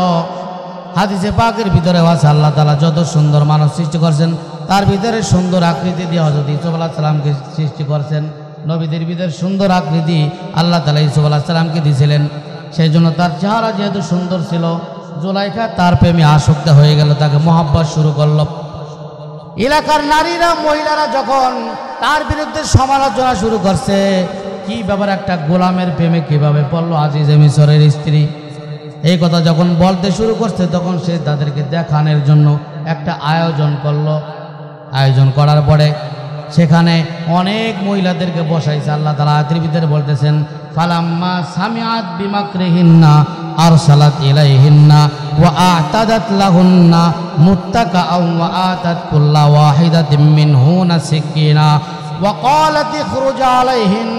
হাদিসে পাকের ভিতরে আছে, আল্লাহ তাআলা যত সুন্দর মানুষ সৃষ্টি করছেন তার ভিতরে সুন্দর আকৃতি দিয়ে হযরত ইউসুফ আলাইহিস সালামকে সৃষ্টি করছেন। নবীদের ভিতরে সুন্দর আকৃতি আল্লাহ তাআলা ইউসুফ আলাইহিস সালামকে দিয়েছিলেন। সেই জন্য তার চেহারা যেহেতু সুন্দর ছিল, জুলাইখা তার প্রেমে আসক্ত হয়ে গেল, তাকে মহব্বত শুরু করল। এলাকার নারীরা, মহিলারা যখন তার বিরুদ্ধে সমালোচনা শুরু করছে, কি ব্যাপার, একটা গোলামের প্রেমে কিভাবে পড়লো আজিজে মিশরের স্ত্রী, এই কথা যখন বলতে শুরু করছে, তখন সে তাদেরকে দেখানোর জন্য একটা আয়োজন করলো। আয়োজন করার পরে সেখানে অনেক মহিলাদেরকে বসাইছে। আল্লাহ তাআলা আয়াতের ভিতরে বলতেছেন, ফালাম্মা সামিআত বিমাকরিহিন্না আরসালাত ইলাইহিন্না ওয়া আ'তাদাত লাহুন্না মুত্তাকাআন ওয়া আতাত কুল্লা ওয়াহিদাতিন মিনহুন্না সিকিনা ওয়া ক্বালাত ইখরুজ আলাইহিন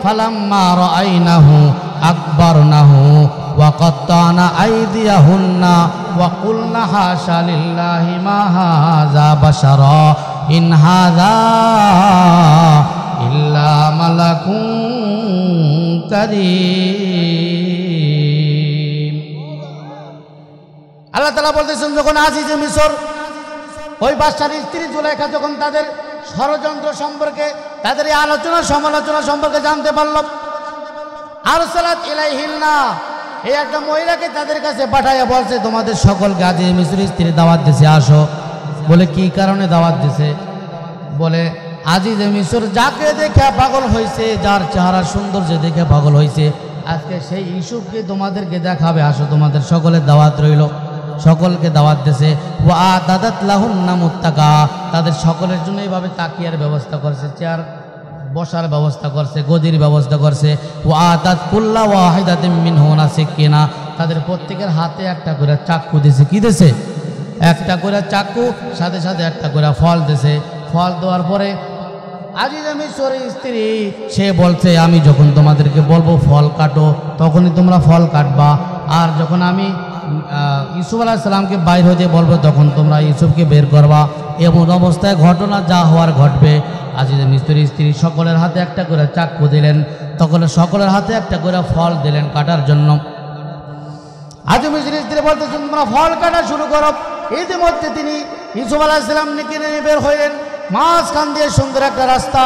ফালাম্মা রাআইনাহু আকবারনাহু ওয়া কাত্তানা আইদিয়াহুন্না ওয়া কুলনা হাশা লিল্লাহি মা হাযা বাশারা ইন হাযা ইল্লা মালাকুন কারীম। আল্লাহ তাআলা বলতেছেন, যখন আজিজে মিশর ওই বাদশার স্ত্রী জুলাইখা যখন তাদের ষড়যন্ত্র সম্পর্কে, তাদের এই আলোচনা সমালোচনা সম্পর্কে জানতে পারল, আরসালাত ইলাইহিন্না, এই একটা মহিলাকে তাদের কাছে পাঠাইয়া বলছে, তোমাদের সকলকে আজিজে মিশরের স্ত্রী দাওয়াত দিছে, আসো। বলে, কি কারণে দাওয়াত দিছে? বলে, আজিজে মিশর যাকে দেখে পাগল হয়েছে, যার চেহারা সৌন্দর্য দেখে পাগল হয়েছে, আজকে সেই ইউসুফকে তোমাদেরকে দেখাবে, আসো, তোমাদের সকলের দাওয়াত রইল। সকলকে দাওয়াত দিয়েছে। ওয়া আতাদাত লাহুন্না মুত্তাকা, তাদের সকলের জন্য এইভাবে তাকিয়ার ব্যবস্থা করছে, চেয়ার বসার ব্যবস্থা করছে, গদির ব্যবস্থা করছে। ওয়া আতাত কুল্লা ওয়াহিদাতিন মিনহুন্না সিকিনা, তাদের প্রত্যেকের হাতে একটা করে চাকু দিয়েছে। কি দিয়েছে? একটা করে চাকু, সাথে সাথে একটা করে ফল দিয়েছে। ফল দেওয়ার পরে আজিজে মিশরের স্ত্রী সে বলছে, আমি যখন তোমাদেরকে বলবো ফল কাটো, তখনই তোমরা ফল কাটবা, আর যখন আমি ইউসুফ আলাইহিস সালামকে বাইর হতে বলবো, তখন তোমরা ইউসুফকে বের করবা। এমন অবস্থায় ঘটনা যা হওয়ার ঘটবে। আজিজে মিশরের স্ত্রী সকলের হাতে একটা করে চাকু দিলেন, তখন সকলের হাতে একটা করে ফল দিলেন কাটার জন্য। আজিজে মিশরের স্ত্রী বলতেছেন, তোমরা ফল কাটা শুরু করো। ইতিমধ্যে তিনি ইউসুফ আলাইহিস সালাম নিয়ে বের হইলেন। মাঝখান দিয়ে সুন্দর একটা রাস্তা,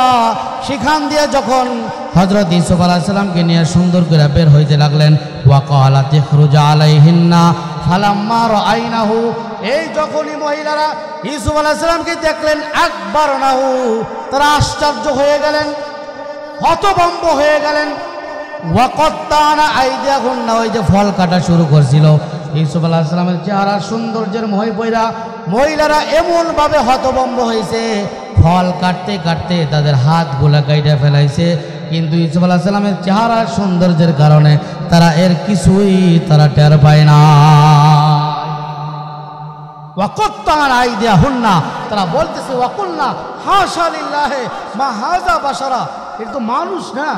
সেখান দিয়ে যখন হযরত ইউসুফ আলাইহিস সালামকে নিয়ে সুন্দর করে বের হইতে লাগলেন, ওয়া ক্বালাত ইখরুজ আলাইহিন্না ফালাম্মা রাআইনাহু, এই যখনই মহিলারা ইউসুফ আলাইহিস সালামকে দেখলেন, আকবারনাহু, তারা আশ্চর্য হয়ে গেলেন, হতভম্ব হয়ে গেলেন। ওয়া কাত্তানা আইদিয়াহুন্না, ওই যে ফল কাটা শুরু করছিল, ইউসুফ আলাইহিস সালামের চেহারা সৌন্দর্যের মোহে পড়া মহিলারা এমনভাবে হতভম্ব হয়েছে, ফল কাটতে কাটতে তাদের হাতগুলা কাইটা ফেলাইছে। কিন্তু ইউসুফ আলাইহিস সালামের চেহারার সৌন্দর্যের কারণে তারা এর কিছুই তারা টের পায় না। ওয়াকাত্তানা আইদিয়াহুন্না, তারা বলতেছে, ওয়াকুলনা হাশা লিল্লাহি মা হাযা বাশারা, এটা তো মানুষ না,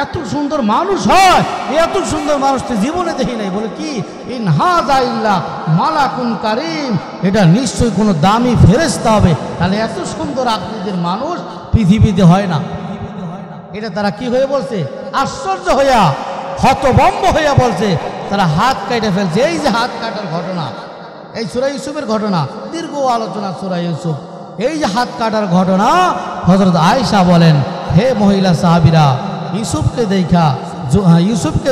এত সুন্দর মানুষ হয়, এত সুন্দর মানুষ তো জীবনে দেখি নাই। বলে, কি ইন হাযা ইল্লা মালাকুন কারীম, এটা নিশ্চয়ই কোনো দামি ফেরেশতা হবে, তাহলে এত সুন্দর আকৃতির মানুষ পৃথিবীতে হয় না। এটা তারা কি হয়ে বলছে? আশ্চর্য হইয়া, হতভম্ব হইয়া বলছে। তারা হাত কেটে ফেলছে। এই যে হাত কাটার ঘটনা, এই সূরা ইউসুফের ঘটনা, দীর্ঘ আলোচনা সূরা ইউসুফ। এই যে হাত কাটার ঘটনা, হযরত আয়েশা বলেন, হে মহিলা সাহাবীরা, ইউসুফকে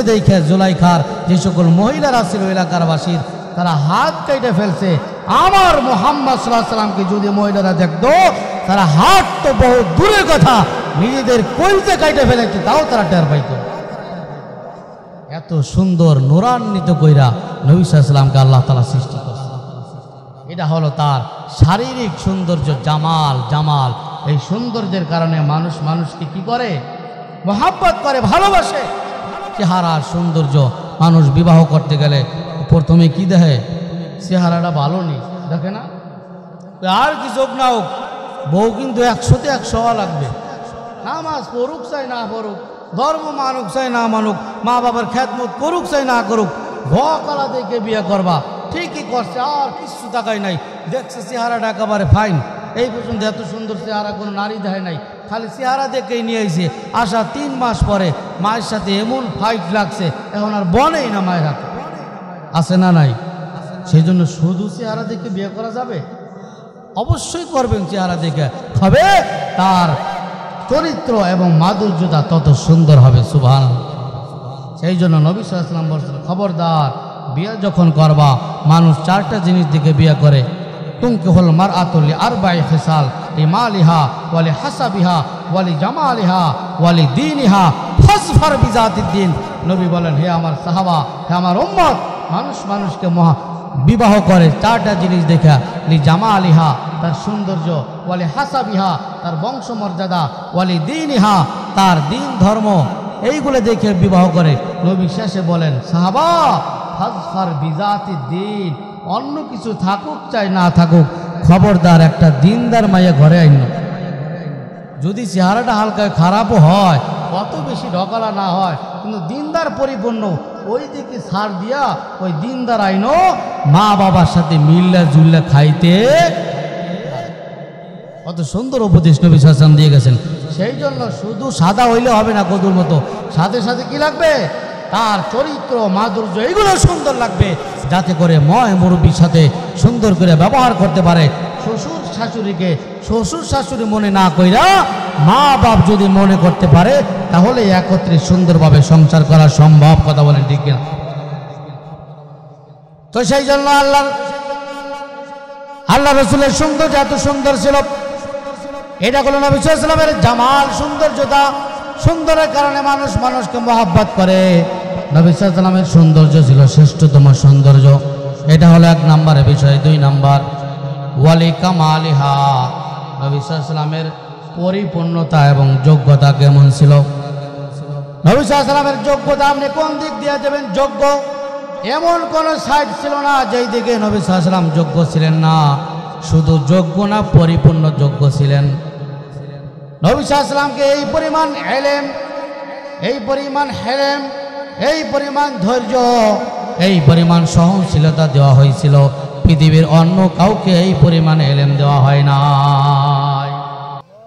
দেখা জুলাইখার যে সকল মহিলারা ছিল এলাকার বাসীর, তারা হাত কেটে ফেলছে। আমার মুহাম্মদ সাল্লাল্লাহু আলাইহি সাল্লামকে যদি মহিলারা দেখতো, তারা হাত তো বহু দূরের কথা, নিজেদের কলিজা কাইটে ফেলাইতো, তাও তারা টের পাইতো। এত সুন্দর নূরান্বিত কইরা নবী সাল্লাল্লাহু আলাইহি সাল্লামকে আল্লাহ তাআলা সৃষ্টি করেছে। এটা হলো তার শারীরিক সৌন্দর্য, জামাল। এই সৌন্দর্যের কারণে মানুষ মানুষকে কি করে? মহব্বত করে, ভালোবাসে। চেহারার সৌন্দর্য, মানুষ বিবাহ করতে গেলে প্রথমে কি দেখে? চেহারাটা ভালো নেই, দেখে না? আর কি চোখ না হোক, বউ কিন্তু 100তে 100 হওয়া লাগবে। নামাজ পড়ুক চাই না পড়ুক, ধর্ম মানুক চাই না মানুক, মা বাবার খেদমত করুক চাই না করুক, ভকালা দেখে বিয়ে করবা। ঠিকই করছে, আর কিছু টাকাই নাই, দেখছে চেহারাটা একেবারে ফাইন। এই পর্যন্ত এত সুন্দর চেহারা কোনো নারী দেয় নাই, খালি চেহারা দেখেই নিয়ে আইছে। আসা 3 মাস পরে মায়ের সাথে এমন ফাইট লাগছে, এখন আর বনেই না মায়ের হাতে। আছে না নাই? সেই জন্য শুধু চেহারা দেখে বিয়ে করা যাবে? অবশ্যই করবেন চেহারা দেখে, হবে তার চরিত্র এবং মাধুর্যতা তত সুন্দর হবে। সুবহানাল্লাহ। সেই জন্য নবী সাল্লাল্লাহু আলাইহি ওয়াসাল্লাম বলেছেন, খবরদার বিয়ে যখন করবা, মানুষ 4টা জিনিস দেখে বিয়ে করে। তুনকিহুল মারআতু লিআরবা'i খিসাল, লিমালিহা ওয়া লিহাসাবিহা ওয়া লিজামালিহা ওয়া লিদীনিহা ফাজফার বিজাতিদ্দিন। নবী বলেন, হে আমার সাহাবা, হে আমার উম্মত, মানুষ মানুষকে বিবাহ করে 4টা জিনিস দেখা। লিজামালিহা, তার সৌন্দর্য, ওয়া লিহাসাবিহা, তার বংশমর্যাদা, ওয়া লিদীনিহা, তার দিন ধর্ম, এইগুলো দেখে বিবাহ করে। নবী শেষে বলেন, সাহাবা ফাজফার বিজাতিদ্দিন, অন্য কিছু থাকুক চাই না থাকুক, খবরদার একটা দিনদার মাইয়া ঘরে আইন। যদি চেহারাটা হালকা খারাপও হয়, অত বেশি ঢকালা না হয়, কিন্তু দিনদার পরিপূর্ণ, ওই দিকে ছাড় দিয়া ওই দিনদার আইনো, মা বাবার সাথে মিল্লা জুল্লা খাইতে। কত সুন্দর উপদেশ নবী সাল্লাল্লাহু আলাইহি ওয়াসাল্লাম দিয়ে গেছেন। সেই জন্য শুধু সাদা হইলে হবে না কদুর মতো, সাথে সাথে কি লাগবে? তার চরিত্র, মাধুর্য, এগুলো সুন্দর লাগবে, যাতে করে ময় মুরব্বীর সাথে সুন্দর করে ব্যবহার করতে পারে। শ্বশুর শাশুড়ি মনে না কইরা মা বাপ যদি মনে করতে পারে, তাহলে একত্রে সুন্দরভাবে সংসার করা সম্ভব। কথা বলেন ঠিক কিনা? তো সেই জন্য আল্লাহ রাসূলের সৌন্দর্য এত সুন্দর ছিল। এটা হলো নবী সাল্লাল্লাহু আলাইহি ওয়াসাল্লামের জামাল, সৌন্দর্যতা। সুন্দরের কারণে মানুষ মানুষকে মহব্বত করে। নবী সাল্লাল্লাহু আলাইহি ওয়াসাল্লামের সৌন্দর্য ছিল শ্রেষ্ঠতম সৌন্দর্য। এটা হলো 1 নম্বরের বিষয়। 2 নম্বর, ওয়ালি কামালিহা, নবী সাল্লাল্লাহু আলাইহি ওয়াসাল্লামের পরিপূর্ণতা এবং যোগ্যতা কেমন ছিল? নবী সাল্লাল্লাহু আলাইহি ওয়াসাল্লামের যোগ্যতা আপনি কোন দিক দিয়ে দেবেন? যোগ্য, এমন কোন সাইড ছিল না যেই দিকে নবী সাল্লাল্লাহু আলাইহি ওয়াসাল্লাম যোগ্য ছিলেন না। শুধু যোগ্য না, পরিপূর্ণ যোগ্য ছিলেন। নবী সাল্লাল্লাহু আলাইহি ওয়াসাল্লামকে এই পরিমাণ ইলম, এই পরিমাণ হেলেম, এই পরিমাণ ধৈর্য, এই পরিমাণ সহনশীলতা দেওয়া হয়েছিল, পৃথিবীর অন্য কাউকে এই পরিমাণ ইলম দেওয়া হয় না।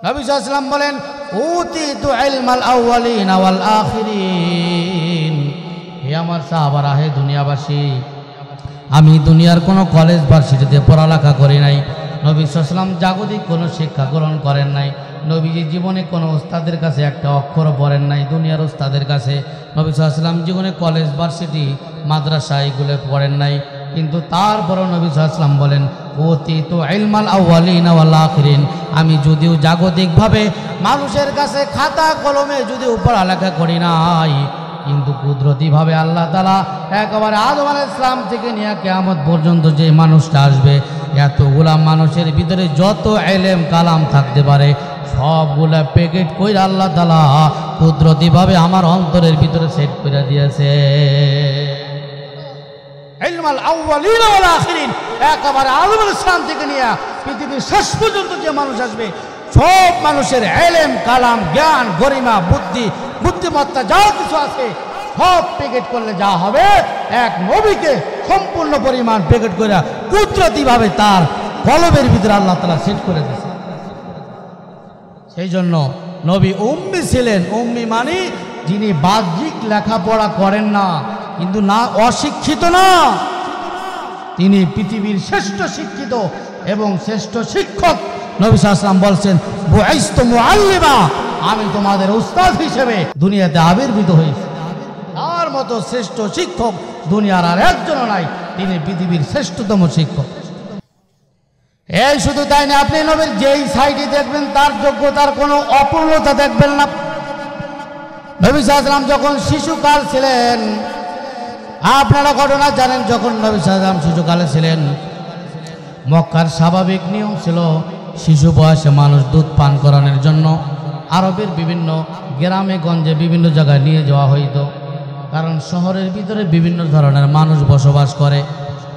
নবী সাল্লাল্লাহু আলাইহি ওয়াসাল্লাম বলেন, উতিতু ইলমাল আউয়ালিনা ওয়াল আখিরিন। হে আমার সাহাবারা, হে দুনিয়াবাসী, আমি দুনিয়ার কোনো কলেজ ভার্সিটিতে পড়ালেখা করি নাই। নবী সাল্লাল্লাহু আলাইহি ওয়াসাল্লাম জাগতিক কোনো শিক্ষা গ্রহণ করেন নাই। নবীজি জীবনে কোনো ওস্তাদের কাছে একটা অক্ষরও পড়েন নাই, দুনিয়ার ওস্তাদের কাছে। নবী সাল্লাল্লাহু আলাইহি ওয়াসাল্লাম জীবনে কলেজ ভার্সিটি মাদ্রাসা এগুলো পড়েন নাই, কিন্তু তারপরও নবী সাল্লাল্লাহু আলাইহি ওয়াসাল্লাম বলেন, উতিতু ইলমাল আউয়ালিনা ওয়াল আখিরিন। আমি যদিও জাগতিকভাবে মানুষের কাছে খাতা কলমে যদিও পড়ালেখা করি নাই, কিন্তু কুদরতিভাবে আল্লাহ তাআলা একেবারে আদম আলাইহিস সালাম থেকে নিয়ে কিয়ামত পর্যন্ত যে মানুষটা আসবে, এতগুলা মানুষের ভিতরে যত ইলম কালাম থাকতে পারে, সবগুলা প্যাকেট কইরা আল্লাহ তাআলা কুদরতিভাবে আমার অন্তরের ভিতরে সেট করে দিয়েছে। ইলমাল আউয়ালিনা ওয়াল আখিরিন, একেবারে আদম আলাইহিস সালাম থেকে নিয়ে পৃথিবীর শেষ পর্যন্ত যে মানুষ আসবে, সব মানুষের ইলম কালাম, জ্ঞান, গরিমা, বুদ্ধিমত্তা যা কিছু আছে, সব প্যাকেট করলে যা হবে, এক নবীকে সম্পূর্ণ পরিমাণ প্যাকেট করে কুদরতিভাবে তার কলবের ভিতরে আল্লাহ তাআলা সেট করে দিয়েছে। সেই জন্য নবী উম্মি ছিলেন। উম্মি মানে যিনি বাহ্যিক লেখাপড়া করেন না, কিন্তু না অশিক্ষিত না, তিনি পৃথিবীর শ্রেষ্ঠ শিক্ষিত এবং শ্রেষ্ঠ শিক্ষক। নবী সাল্লাল্লাহু আলাইহি ওয়াসাল্লাম বলছেন, বুইস্তু মুআল্লিমা, আমি তোমাদের উস্তাদ হিসেবে দুনিয়াতে আবির্ভূত হয়েছি। তার মতো শ্রেষ্ঠ শিক্ষক দুনিয়ার আর একজনও নাই, তিনি পৃথিবীর শ্রেষ্ঠতম শিক্ষক। এই শুধু তাই না, আপনি নবীর যেই সাইডে দেখবেন তার যোগ্যতার কোনো অপূর্ণতা দেখবেন না। নবী সাল্লাল্লাহু আলাইহি ওয়াসাল্লাম যখন শিশুকাল ছিলেন, আপনারা ঘটনা জানেন, যখন নবী সাল্লাল্লাহু আলাইহি ওয়াসাল্লাম শিশুকালে ছিলেন, মক্কার স্বাভাবিক নিয়ম ছিল শিশু বয়সে মানুষ দুধ পান করানোর জন্য আরবের বিভিন্ন গ্রামে গঞ্জে বিভিন্ন জায়গায় নিয়ে যাওয়া হইতো। কারণ শহরের ভিতরে বিভিন্ন ধরনের মানুষ বসবাস করে,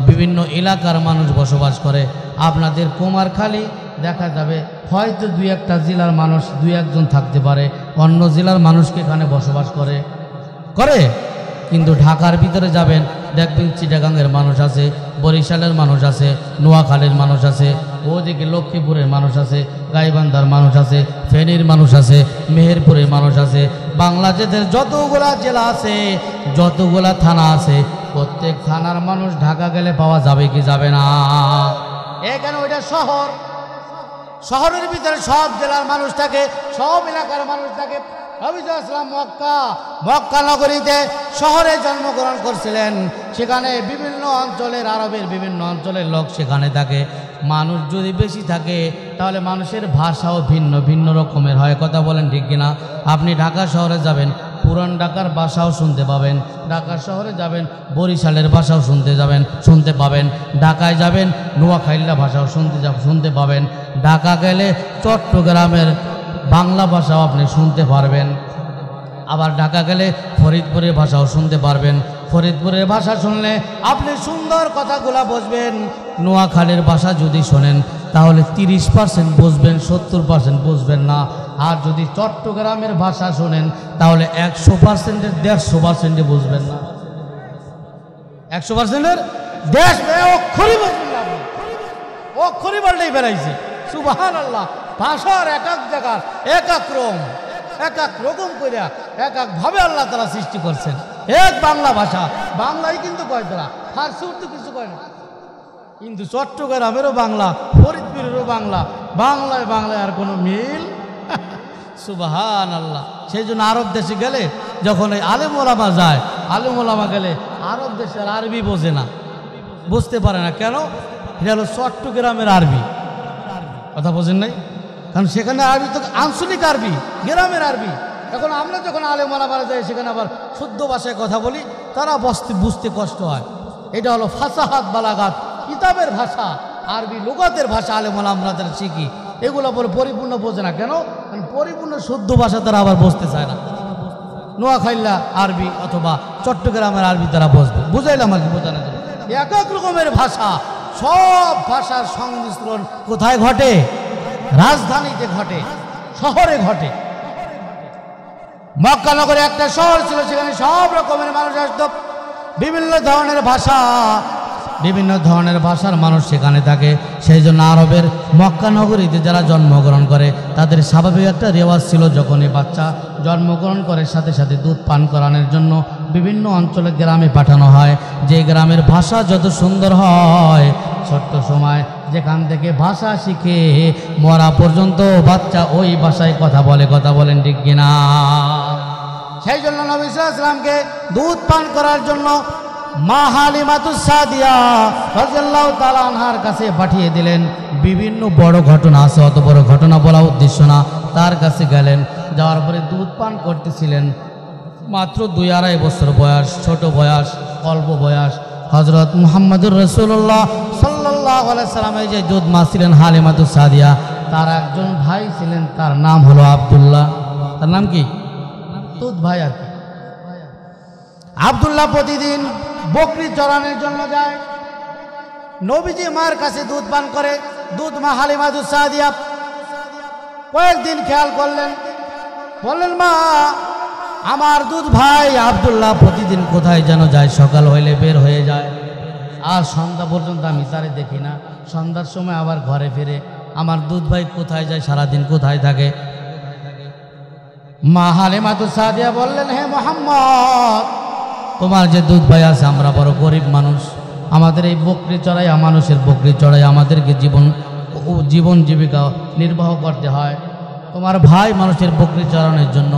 বিভিন্ন এলাকার মানুষ বসবাস করে। আপনাদের কুমারখালী দেখা যাবে হয়তো দুই একটা জেলার মানুষ দুই একজন থাকতে পারে, অন্য জেলার মানুষকে এখানে বসবাস করে। কিন্তু ঢাকার ভিতরে যাবেন, দেখবেন চিটাগাংয়ের মানুষ আছে, বরিশালের মানুষ আছে, নোয়াখালীর মানুষ আছে, ওদিকে লক্ষ্মীপুরের মানুষ আছে, গাইবান্ধার মানুষ আছে, ফেনীর মানুষ আছে, মেহেরপুরের মানুষ আছে। বাংলাদেশের যতগুলা জেলা আছে, যতগুলা থানা আছে, প্রত্যেক থানার মানুষ ঢাকা গেলে পাওয়া যাবে কি যাবে না? এখানে ওইটা শহর, শহরের ভিতরে সব জেলার মানুষ থাকে, সব এলাকার মানুষ থাকে। নবী সাল্লাল্লাহু আলাইহি ওয়াসাল্লাম মক্কা নগরীতে শহরে জন্মগ্রহণ করছিলেন। সেখানে বিভিন্ন অঞ্চলের, আরবের বিভিন্ন অঞ্চলের লোক সেখানে থাকে। মানুষ যদি বেশি থাকে তাহলে মানুষের ভাষাও ভিন্ন ভিন্ন রকমের হয়। কথা বলেন ঠিক কিনা? আপনি ঢাকা শহরে যাবেন, পুরান ঢাকার ভাষাও শুনতে পাবেন। ঢাকা শহরে যাবেন, বরিশালের ভাষাও শুনতে পাবেন। ঢাকায় যাবেন, নোয়াখালীর ভাষাও শুনতে পাবেন। ঢাকা গেলে চট্টগ্রামের বাংলা ভাষাও আপনি শুনতে পারবেন। আবার ঢাকা গেলে ফরিদপুরের ভাষাও শুনতে পারবেন। ফরিদপুরের ভাষা শুনলে আপনি সুন্দর কথাগুলা বুঝবেন। নোয়াখালীর ভাষা যদি শোনেন তাহলে 30% বুঝবেন, 70% বুঝবেন না। আর যদি চট্টগ্রামের ভাষা শোনেন তাহলে 100%-এর 150% বুঝবেন না। 100%-এর অক্ষরই বুঝবেন না, অক্ষরই পাল্টেই বেড়াইছে। সুবহানাল্লাহ। ভাষার এক এক জায়গার এক এক রকম করে এক এক ভাবে আল্লাহ তাআলা সৃষ্টি করছেন। এক বাংলা ভাষা, বাংলাই কিন্তু কয় তারা, ফার্সি উর্দু কিছু কয় না। কিন্তু চট্টগ্রামেরও বাংলা, ফরিদপুরেরও বাংলা, বাংলায় আর কোনো মিল। সুবহানাল্লাহ। সেই জন্য আরব দেশে গেলে যখন এই আলেম ওলামা যায়, আলেম ওলামা গেলে আরব দেশের আরবি বোঝে না, বুঝতে পারে না। কেন? এটা হলো চট্টগ্রামের আরবি। কথা বোঝেন নাই? কারণ সেখানে আরবি তো আঞ্চলিক আরবি, গ্রামের আরবি। এখন আমরা যখন আলেম ওলামারা যাই সেখানে আবার শুদ্ধ ভাষায় কথা বলি, তারা বুঝতে কষ্ট হয়। এটা হলো ফাসাহাত বালাগাত, কিতাবের ভাষা, আরবি লুগাতের ভাষা। আলেম ওলামারা যারা শিখি এগুলো পরে পরিপূর্ণ বোঝে না। কেন? কারণ পরিপূর্ণ শুদ্ধ ভাষা তারা আবার বুঝতে চায় না। নোয়াখালীর আরবি অথবা চট্টগ্রামের আরবি তারা বুঝবে। বুঝাইলাম আর কি, বোঝানো যাবে। এক এক রকমের ভাষা, সব ভাষার সংমিশ্রণ কোথায় ঘটে? রাজধানীতে ঘটে, শহরে ঘটে। মক্কা নগরে একটা শহর ছিল, সেখানে সব রকমের মানুষ আসতো, বিভিন্ন ধরনের ভাষা, বিভিন্ন ধরনের ভাষার মানুষ সেখানে থাকে। সেই জন্য আরবের মক্কা নগরীতে যারা জন্মগ্রহণ করে তাদের স্বাভাবিক একটা রেওয়াজ ছিল, যখনই বাচ্চা জন্মগ্রহণ করে সাথে সাথে দুধ পান করানোর জন্য বিভিন্ন অঞ্চলে গ্রামে পাঠানো হয়। যে গ্রামের ভাষা যত সুন্দর হয়, ছোট্ট সময় যেখান থেকে ভাষা শিখে মরা পর্যন্ত বাচ্চা ওই ভাষায় কথা বলে। কথা বলেন ঠিক কিনা? সেই জন্য নবী সাল্লাল্লাহু আলাইহি ওয়াসাল্লামকে দুধ পান করার জন্য মা হালিমাতুস সাদিয়া রাদিয়াল্লাহু তাআলা আনহার কাছে পাঠিয়ে দিলেন। বিভিন্ন বড় ঘটনা আছে, অত বড় ঘটনা বলা উদ্দেশ্য না। তার কাছে গেলেন, যাওয়ার পরে দুধ পান করতেছিলেন। মাত্র 2-2.5 বছর বয়স, ছোট বয়স, অল্প বয়স। হযরত মুহাম্মদুর রাসূলুল্লাহ সাল্লাল্লাহু আলাইহি সাল্লামের যে দুধ মা ছিলেন হালিমাতুস সাদিয়া, তার একজন ভাই ছিলেন, তার নাম হলো আব্দুল্লাহ। তার নাম কি? দুধ ভাই আর কি। আব্দুল্লাহ প্রতিদিন বকরি চড়ানোর জন্য যায়, নবীজি মার কাছে দুধ পান করে। দুধ মা হালিমাতুস সাদিয়া কয়েকদিন খেয়াল করলেন, বললেন, মা, আমার দুধ ভাই আব্দুল্লাহ প্রতিদিন কোথায় যেন যায়, সকাল হইলে বের হয়ে যায়, আর সন্ধ্যা পর্যন্ত আমি তারে দেখি না। সন্ধ্যার সময় আবার ঘরে ফিরে। আমার দুধ ভাই কোথায় যায়, সারাদিন কোথায় থাকে? মা হালিমাতুস সাদিয়া বললেন, হে মুহাম্মদ, তোমার যে দুধ ভাই আছে, আমরা বড় গরিব মানুষ, আমাদের এই বকরি চড়াই, মানুষের বকরি চড়াই আমাদেরকে জীবন জীবিকা নির্বাহ করতে হয়। তোমার ভাই মানুষের বকরি চড়ানোর জন্য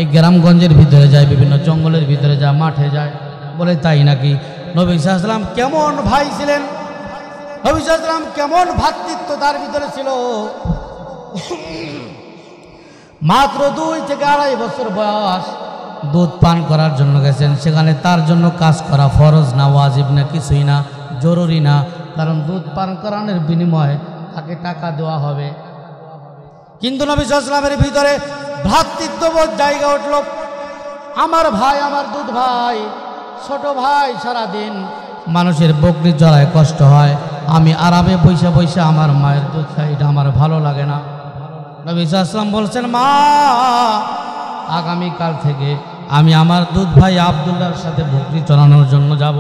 এই গ্রামগঞ্জের ভিতরে যায়, বিভিন্ন জঙ্গলের ভিতরে যায়, মাঠে যায়। বলে, তাই নাকি? নবী সাল্লাল্লাহু আলাইহি ওয়াসাল্লাম কেমন ভাই ছিলেন? নবী সাল্লাল্লাহু আলাইহি ওয়াসাল্লাম কেমন ভ্রাতৃত্ব তার ভিতরে ছিল। মাত্র 2 থেকে 2.5 বছর বয়স দুধ পান করার জন্য গেছেন। সেখানে তার জন্য কাজ করা ফরজ না, ওয়াজিব না, কিছুই না, জরুরি না, কারণ দুধ পান করানোর বিনিময়ে তাকে টাকা দেওয়া হবে। কিন্তু নবী সাল্লাল্লাহু আলাইহি ওয়াসাল্লামের ভিতরে ভ্রাতৃত্ববোধ জায়গা উঠল। আমার ভাই, আমার দুধ ভাই, ছোট ভাই, সারাদিন মানুষের বকরি চড়ায় কষ্ট হয়, আমি আরামে বৈশা বৈশা আমার মায়ের দুধ খাই, এটা আমার ভালো লাগে না। নবী সাল্লাল্লাহু আলাইহি ওয়াসাল্লাম বলছেন, মা আগামীকাল থেকে আমি আমার দুধ ভাই আব্দুল্লাহর সাথে বকরি চড়ানোর জন্য যাব।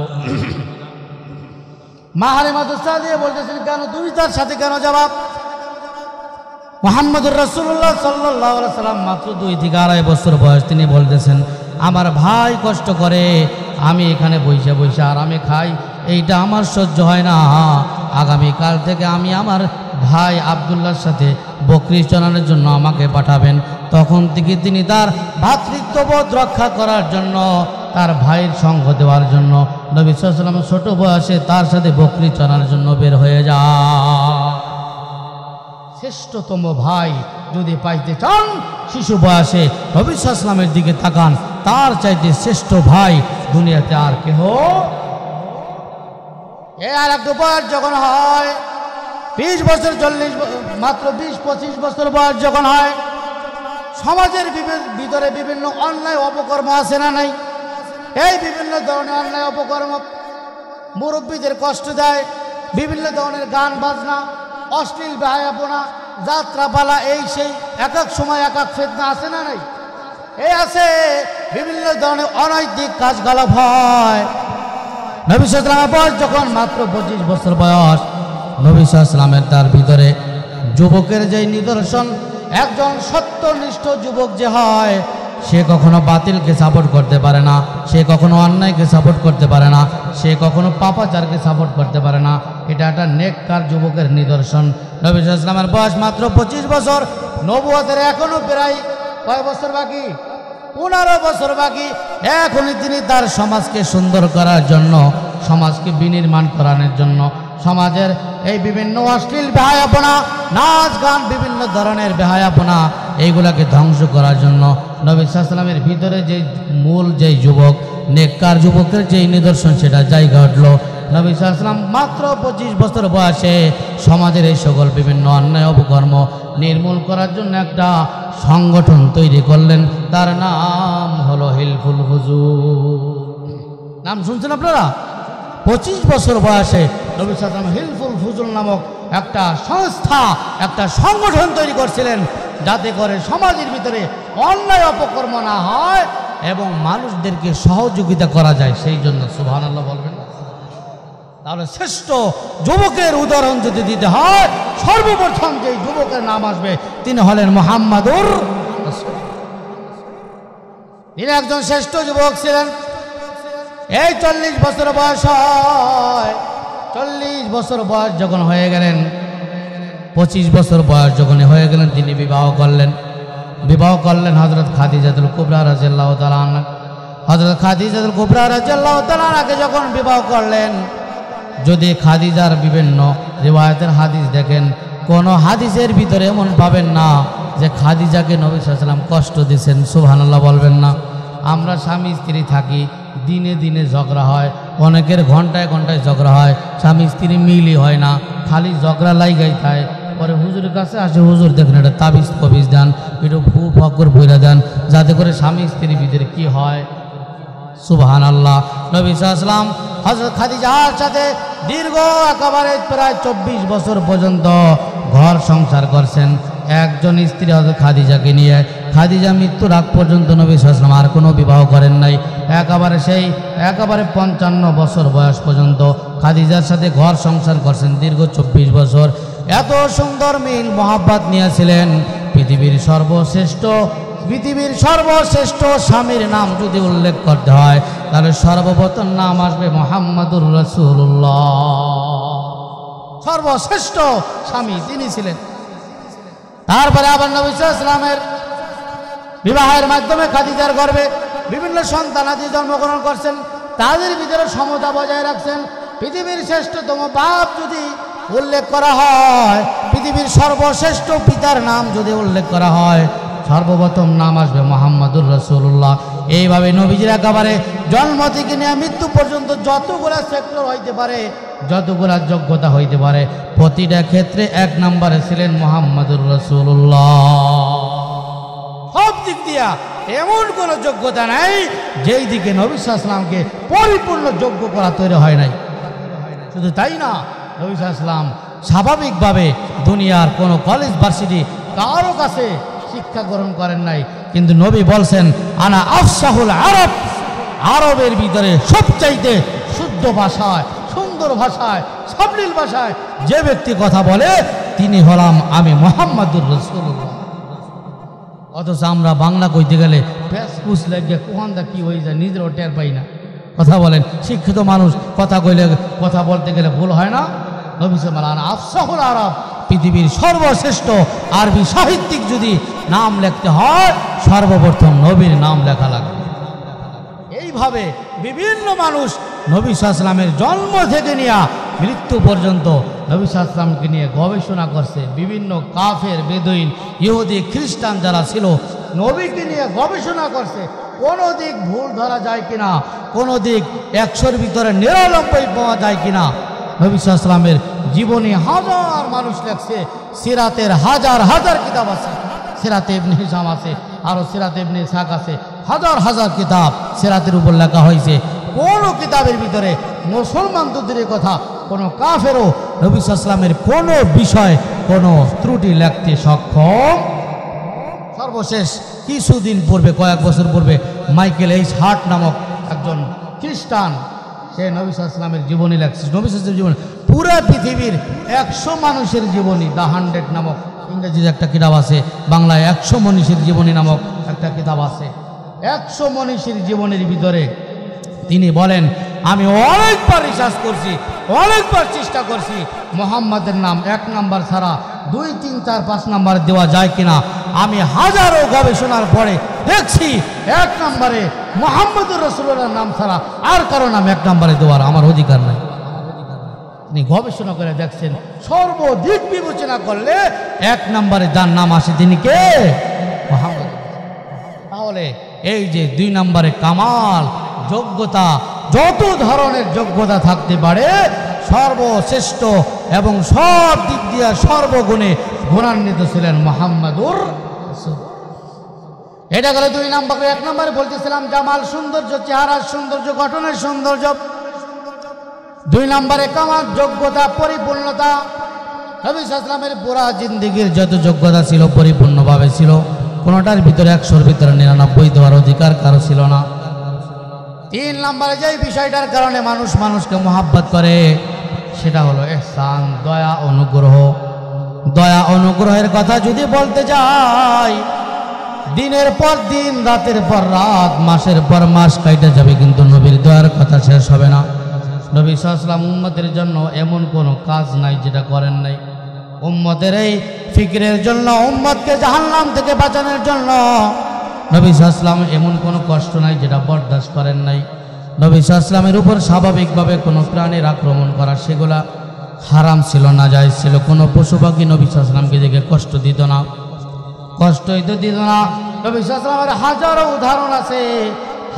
মা হালিমা সাদিয়া বলতেছেন, কেন তুমি তার সাথে কেন যাবা? মুহাম্মদুর রাসূলুল্লাহ সাল্লাল্লাহু আলাইহি ওয়াসাল্লাম মাত্র 2 থেকে 2.5 বছর বয়স, তিনি বলতেছেন, আমার ভাই কষ্ট করে, আমি এখানে বৈশা বৈশা আরামে খাই, এইটা আমার সহ্য হয় না। আগামীকাল থেকে আমি আমার ভাই আব্দুল্লাহর সাথে বকরি চড়ানোর জন্য আমাকে পাঠাবেন। তখন থেকে তিনি তার ভ্রাতৃত্ববোধ রক্ষা করার জন্য, তার ভাইয়ের সঙ্গ দেওয়ার জন্য নবী সাল্লাল্লাহু আলাইহি ওয়াসাল্লাম ছোট বয়সে তার সাথে বকরি চড়ানোর জন্য বের হয়ে যায়। শ্রেষ্ঠতম ভাই যদি পাইতে চান, শিশু বয়সে নবী সাল্লাল্লাহু আলাইহি ওয়াসাল্লামের দিকে তাকান, তার চাইতে শ্রেষ্ঠ ভাই দুনিয়াতে আর কেহ। আর একটু বয়স যখন হয় 20 বছর, 40, মাত্র 20-25 বছর বয়স যখন হয়, সমাজের ভিতরে বিভিন্ন অন্যায় অপকর্ম আছে না নাই? এই বিভিন্ন ধরনের অন্যায় অপকর্ম মুরব্বীদের কষ্ট দেয়, বিভিন্ন ধরনের গান বাজনা, অশ্লীল বেহায়াপনা, যাত্রাপালা, এই সেই, এক এক সময় এক এক ফিতনা আছে না নাই? এই আছে, বিভিন্ন ধরনের অনৈতিক কাজকলাপ হয়। নবী সাল্লাল্লাহু আলাইহি ওয়াসাল্লামের বয়স যখন মাত্র 25 বছর বয়স, নবী সাল্লাল্লাহু আলাইহি ওয়াসাল্লামের তার ভিতরে যুবকের যে নিদর্শন, একজন সত্যনিষ্ঠ যুবক যে হয়, সে কখনো বাতিলকে সাপোর্ট করতে পারে না, সে কখনো অন্যায়কে সাপোর্ট করতে পারে না, সে কখনো পাপাচারকে সাপোর্ট করতে পারে না। এটা একটা নেককার যুবকের নিদর্শন। নবী সাল্লাল্লাহু আলাইহি ওয়াসাল্লামের বয়স মাত্র 25 বছর, নবুয়তের এখনো প্রায় কয় বছর বাকি? 15 বছর বাকি। এখনই তিনি তার সমাজকে সুন্দর করার জন্য, সমাজকে বিনির্মাণ করানোর জন্য, সমাজের এই বিভিন্ন অশ্লীল বেহায়াপনা, নাচ গান, বিভিন্ন ধরনের বেহায়াপনা, এইগুলাকে ধ্বংস করার জন্য নবী সাল্লাল্লাহু আলাইহি ওয়াসাল্লামের ভিতরে যে মূল যেই যুবক, নেককার যুবকের যেই নিদর্শন, সেটা জায়গা উঠল। নবী সাল্লাল্লাহু আলাইহি ওয়াসাল্লাম মাত্র 25 বছর বয়সে সমাজের এই সকল বিভিন্ন অন্যায় অপকর্ম নির্মূল করার জন্য একটা সংগঠন তৈরি করলেন। তার নাম হলো হিলফুল ফুজুল। নাম শুনছেন আপনারা? 25 বছর বয়সে নবী সাল্লাল্লাহু আলাইহি ওয়াসাল্লাম হিলফুল ফুজুল নামক একটা সংস্থা, একটা সংগঠন তৈরি করছিলেন, যাতে করে সমাজের ভিতরে অন্যায় অপকর্ম না হয় এবং মানুষদেরকে সহযোগিতা করা যায়। সেই জন্য সুবহানাল্লাহ বলবেন। তাহলে শ্রেষ্ঠ যুবকের উদাহরণ যদি দিতে হয়, সর্বপ্রথম যে যুবকের নাম আসবে তিনি হলেন মুহাম্মাদুর রাসূল। তিনি একজন শ্রেষ্ঠ যুবক ছিলেন। এই 40 বছর বয়স হয়, 40 বছর বয়স যখন হয়ে গেলেন, 25 বছর বয়স যখন হয়ে গেলেন, তিনি বিবাহ করলেন হযরত খাদিজাতুল কুবরা রাদিয়াল্লাহু তাআলা আনহা। হযরত খাদিজাতুল কুবরা রাদিয়াল্লাহু তাআলা আনহাকে যখন বিবাহ করলেন, যদি খাদিজার বিভিন্ন রিওয়ায়াতের হাদিস দেখেন, কোন হাদিসের ভিতরে এমন পাবেন না যে খাদিজাকে নবী সাল্লাল্লাহু আলাইহি ওয়াসাল্লাম কষ্ট দিয়েছেন। সুবহানাল্লাহ বলবেন না? আমরা স্বামী স্ত্রী থাকি, দিনে দিনে ঝগড়া হয়, অনেকের ঘন্টায় ঘন্টায় ঝগড়া হয়, স্বামী স্ত্রী মিলই হয় না, খালি ঝগড়া লাইগাই থাকে। পরে হুজুরের কাছে আসে, হুজুর দেখেন এটা তাবিজ কবিজ দেন, একটু ফু ফকর বইরা দেন, যাতে করে স্বামী স্ত্রীর ভিতরে কি হয়। সুবহানাল্লাহ। নবী সাল্লাল্লাহু আলাইহি ওয়াসাল্লাম হযরত খাদিজার সাথে দীর্ঘ একেবারে প্রায় 24 বছর পর্যন্ত ঘর সংসার করছেন একজন স্ত্রী হযরত খাদিজাকে নিয়ে। খাদিজা মৃত্যুর আগ পর্যন্ত নবী সাল্লাল্লাহু আলাইহি ওয়াসাল্লাম আর কোনো বিবাহ করেন নাই। একেবারে 55 বছর বয়স পর্যন্ত খাদিজার সাথে ঘর সংসার করছেন, দীর্ঘ 24 বছর। এত সুন্দর মিল মোহাব্বত নিয়েছিলেন। পৃথিবীর সর্বশ্রেষ্ঠ স্বামীর নাম যদি উল্লেখ করতে হয়, তাহলে সর্বপ্রথম নাম আসবে মুহাম্মাদুর রাসূলুল্লাহ। সর্বশ্রেষ্ঠ স্বামী তিনি ছিলেন। তারপরে আবার নবী সাল্লাল্লাহু আলাইহি ওয়াসাল্লামের বিবাহের মাধ্যমে খাদিজার গর্ভে বিভিন্ন সন্তানাদি জন্মগ্রহণ করছেন, তাদের ভিতরে সমতা বজায় রাখছেন। পৃথিবীর শ্রেষ্ঠতম বাপ যদি উল্লেখ করা হয়, পৃথিবীর সর্বশ্রেষ্ঠ পিতার নাম যদি উল্লেখ করা হয়, সর্বপ্রথম নাম আসবে মুহাম্মাদুর রাসূলুল্লাহ। এইভাবে নবীজির একেবারে জন্ম থেকে নিয়ে মৃত্যু পর্যন্ত যতগুলা সেক্টর হইতে পারে, যতগুলা যোগ্যতা হইতে পারে, প্রতিটা ক্ষেত্রে এক নম্বরে ছিলেন মুহাম্মাদুর রাসূলুল্লাহ। সব দিক দিয়া এমন কোনো যোগ্যতা নাই যেই দিকে নবী সাল্লাল্লাহু আলাইহি ওয়াসাল্লামকে পরিপূর্ণ যোগ্য করা তৈরি হয় নাই। শুধু তাই না, নবী সাল্লাল্লাহু আলাইহি ওয়াসাল্লাম স্বাভাবিকভাবে দুনিয়ার কোনো কলেজ ভার্সিটি কারো কাছে শিক্ষা গ্রহণ করেন নাই, কিন্তু নবী বলছেন আনা আফসাহুল আরব, আরবের ভিতরে সবচাইতে শুদ্ধ ভাষায়, সুন্দর ভাষায়, সাবলীল ভাষায় যে ব্যক্তি কথা বলে তিনি হলাম আমি মুহাম্মাদুর রাসূলুল্লাহ। অথচ আমরা বাংলা কইতে গেলে প্যাসপুস লাগে কোহান্দা কি হয়ে যায় নিজেরও টের পাই না। কথা বলেন, শিক্ষিত মানুষ কথা কইলে, কথা বলতে গেলে ভুল হয় না? নবী সাল্লাল্লাহু আলাইহি ওয়াসাল্লাম আফসাহুল আরব, পৃথিবীর সর্বশ্রেষ্ঠ আরবি সাহিত্যিক যদি নাম লিখতে হয় সর্বপ্রথম নবীর নাম লেখা লাগবে। এইভাবে বিভিন্ন মানুষ নবী সাল্লাল্লাহু আলাইহি ওয়াসাল্লামের জন্ম থেকে নিয়ে মৃত্যু পর্যন্ত নবী সাল্লাল্লাহু আলাইহি ওয়াসাল্লামকে নিয়ে গবেষণা করছে। বিভিন্ন কাফের, বেদুইন, ইহুদি, খ্রিস্টান যারা ছিল নবীকে নিয়ে গবেষণা করছে, কোনো দিক ভুল ধরা যায় কিনা, কোনো দিক 100-র ভিতরে 99 পাওয়া যায় কিনা। নবী সাল্লাল্লাহু আলাইহি ওয়াসাল্লামের জীবনী হাজার মানুষ লেখছে, সিরাতের হাজার হাজার কিতাব আছে, সিরাতে ইবনে হিশাম আছে, আরও সিরাতে ইবনে ইসহাক আছে, হাজার হাজার কিতাব সিরাতের উপর লেখা হয়েছে। কোনো কিতাবের ভিতরে মুসলমানদের কথা, কোনো কাফেরও নবী সাল্লাল্লাহু আলাইহি ওয়াসাল্লামের কোনো বিষয় কোনো ত্রুটি লিখতে সক্ষম। সর্বশেষ কিছুদিন পূর্বে, কয়েক বছর পূর্বে মাইকেল এইচ হার্ট নামক একজন খ্রিস্টান, সে নবী সাল্লাল্লাহু আলাইহি ওয়াসাল্লামের জীবনী লেখছে। নবী সাল্লাল্লাহু আলাইহি ওয়াসাল্লামের জীবনী পুরা পৃথিবীর 100 মানুষের জীবনী, দ্য 100 নামক ইংরেজিতে একটা কিতাব আছে, বাংলায় 100 মনীষীর জীবনী নামক একটা কিতাব আছে। 100 মনীষীর জীবনের ভিতরে তিনি বলেন আমি অনেকবার রিসার্চ করছি, অনেকবার চেষ্টা করছি মুহাম্মাদের নাম 1 নাম্বার ছাড়া 2, 3, 4, 5 নাম্বার দেওয়া যায় কিনা। আমি হাজারো গবেষণার পরে দেখছি 1 নম্বরে মুহাম্মাদুর রাসূলুল্লাহর নাম ছাড়া আর কারো নাম 1 নম্বরে দেওয়ার আমার অধিকার নাই। তিনি গবেষণা করে দেখছেন, সর্বদিক বিবেচনা করলে 1 নম্বরে যার নাম আসে তিনি কে? মুহাম্মদ। তাহলে এই যে 2 নম্বরে কামাল, যোগ্যতা, যত ধরনের যোগ্যতা থাকতে পারে সর্বশ্রেষ্ঠ এবং সব দিক দিয়ে সর্বগুণে গুণান্বিত ছিলেন মুহাম্মাদুর রাসূলুল্লাহ। এটা গেল 2 নম্বর। 1 নম্বরে বলতেছিলাম জামাল, সৌন্দর্য, চেহারার সৌন্দর্য, গঠনের সৌন্দর্য। 2 নম্বরে কামাল, যোগ্যতা, পরিপূর্ণতা। নবী সাল্লাল্লাহু আলাইহি ওয়াসাল্লামের পুরা জিন্দেগীর যত যোগ্যতা ছিল পরিপূর্ণভাবে ছিল, কোনোটার ভিতরে 100-র ভিতরে 99 দেওয়ার অধিকার কারো ছিল না। 3 নম্বরে যে বিষয়টার কারণে মানুষ মানুষকে মহাব্বত করে সেটা হলো ইহসান, দয়া, অনুগ্রহ। দয়া অনুগ্রহের কথা যদি বলতে যাই, দিনের পর দিন, রাতের পর রাত, মাসের পর মাস কাইটা যাবে, কিন্তু নবীর দয়ার কথা শেষ হবে না। নবী সাল্লাল্লাহু আলাইহি ওয়াসাল্লাম উম্মতের জন্য এমন কোনো কাজ নাই যেটা করেন নাই। উম্মতের এই ফিকরের জন্য, উম্মতকে জাহান্নাম থেকে বাঁচানোর জন্য নবী সাল্লাল্লাহু আলাইহি ওয়াসাল্লাম এমন কোনো কষ্ট নাই যেটা বরদাস্ত করেন নাই। নবী সাল্লাল্লাহু আলাইহি ওয়াসাল্লামের উপর স্বাভাবিকভাবে কোনো প্রাণীর আক্রমণ করা সেগুলা হারাম ছিল, নাজায়েজ ছিল। কোনো পশু পাখি নবী সাল্লাল্লাহু আলাইহি ওয়াসাল্লামকে দেখে কষ্ট দিত না, কষ্টই তো দিত না। নবী সাল্লাল্লাহু আলাইহি ওয়াসাল্লামের হাজারো উদাহরণ আছে,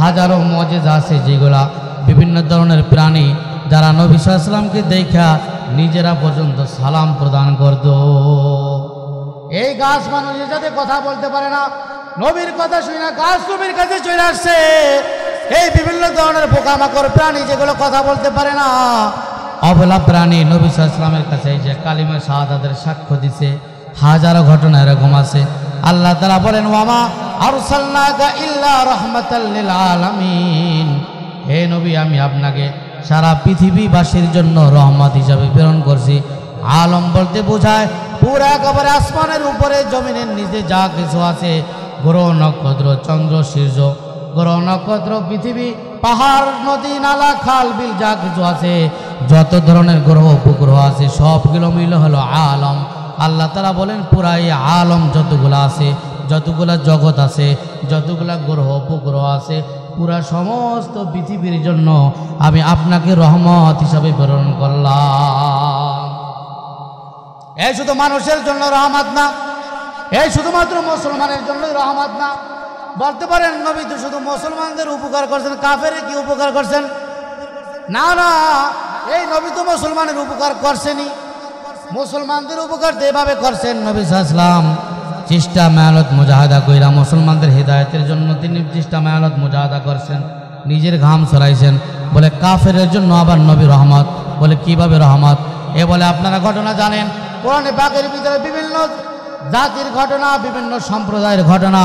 হাজারো মুজিজা আছে, যেগুলা বিভিন্ন ধরনের প্রাণী যারা নবী সাল্লাল্লাহু আলাইহি ওয়াসাল্লামকে দেখা নিজেরা পর্যন্ত সালাম প্রদান করত। এই গাছ মানুষের সাথে কথা বলতে পারে না, নবীর কথা শুনে না, গাছ নবীর কাছে চলে আসছে। এই বিভিন্ন ধরনের পোকামাকড় প্রাণী যেগুলো কথা বলতে পারে না, অবলা প্রাণী নবী সাল্লাল্লাহু আলাইহি ওয়াসাল্লামের কাছে যে কালিমা শাহাদাতের সাক্ষ্য দিছে, হাজারো ঘটনা এরকম আছে। আল্লাহ তাআলা বলেন ওয়ামা আরসালনাকা ইল্লা রাহমাতাল লিল আলামিন, হে নবী আমি আপনাকে সারা পৃথিবীবাসীর জন্য রহমত হিসাবে প্রেরণ করছি। আলম বলতে বোঝায় পুরা একেবারে আসমানের উপরে, জমিনের নিচে যা কিছু আছে, গ্রহ, নক্ষত্র, চন্দ্র, সূর্য, গ্রহ, নক্ষত্র, পৃথিবী, পাহাড়, নদী, নালা, খাল, বিল, যা কিছু আছে, যত ধরনের গ্রহ উপগ্রহ আছে সবগুলো মিলে হলো আলম। আল্লাহ তাআলা বলেন পুরা এই আলম যতগুলো আছে, যতগুলা জগৎ আছে, যতগুলা গ্রহ উপগ্রহ আছে, পুরা সমস্ত পৃথিবীর জন্য আমি আপনাকে রহমত হিসাবে প্রেরণ করলাম। এই শুধু মানুষের জন্য রহমত না, এই শুধুমাত্র মুসলমানের জন্যই রহমত না। বলতে পারেন নবী তো শুধু মুসলমানদের উপকার করছেন, কাফেরের কি উপকার করছেন? না না, এই নবী তো মুসলমানের উপকার করছেনই। মুসলমানদের উপকার তো এভাবে করছেন, নবী সাল্লাল্লাহু আলাইহি ওয়াসাল্লাম চেষ্টা মেহনত মুজাহাদা কইরা মুসলমানদের হিদায়াতের জন্য তিনি চেষ্টা মেহনত মুজাহাদা করছেন, নিজের ঘাম ছড়াইছেন। বলে কাফেরের জন্য আবার নবী রহমত। বলে কিভাবে রহমত? এ বলে আপনারা ঘটনা জানেন, কোরআনে পাকের ভিতরে বিভিন্ন জাতির ঘটনা, বিভিন্ন সম্প্রদায়ের ঘটনা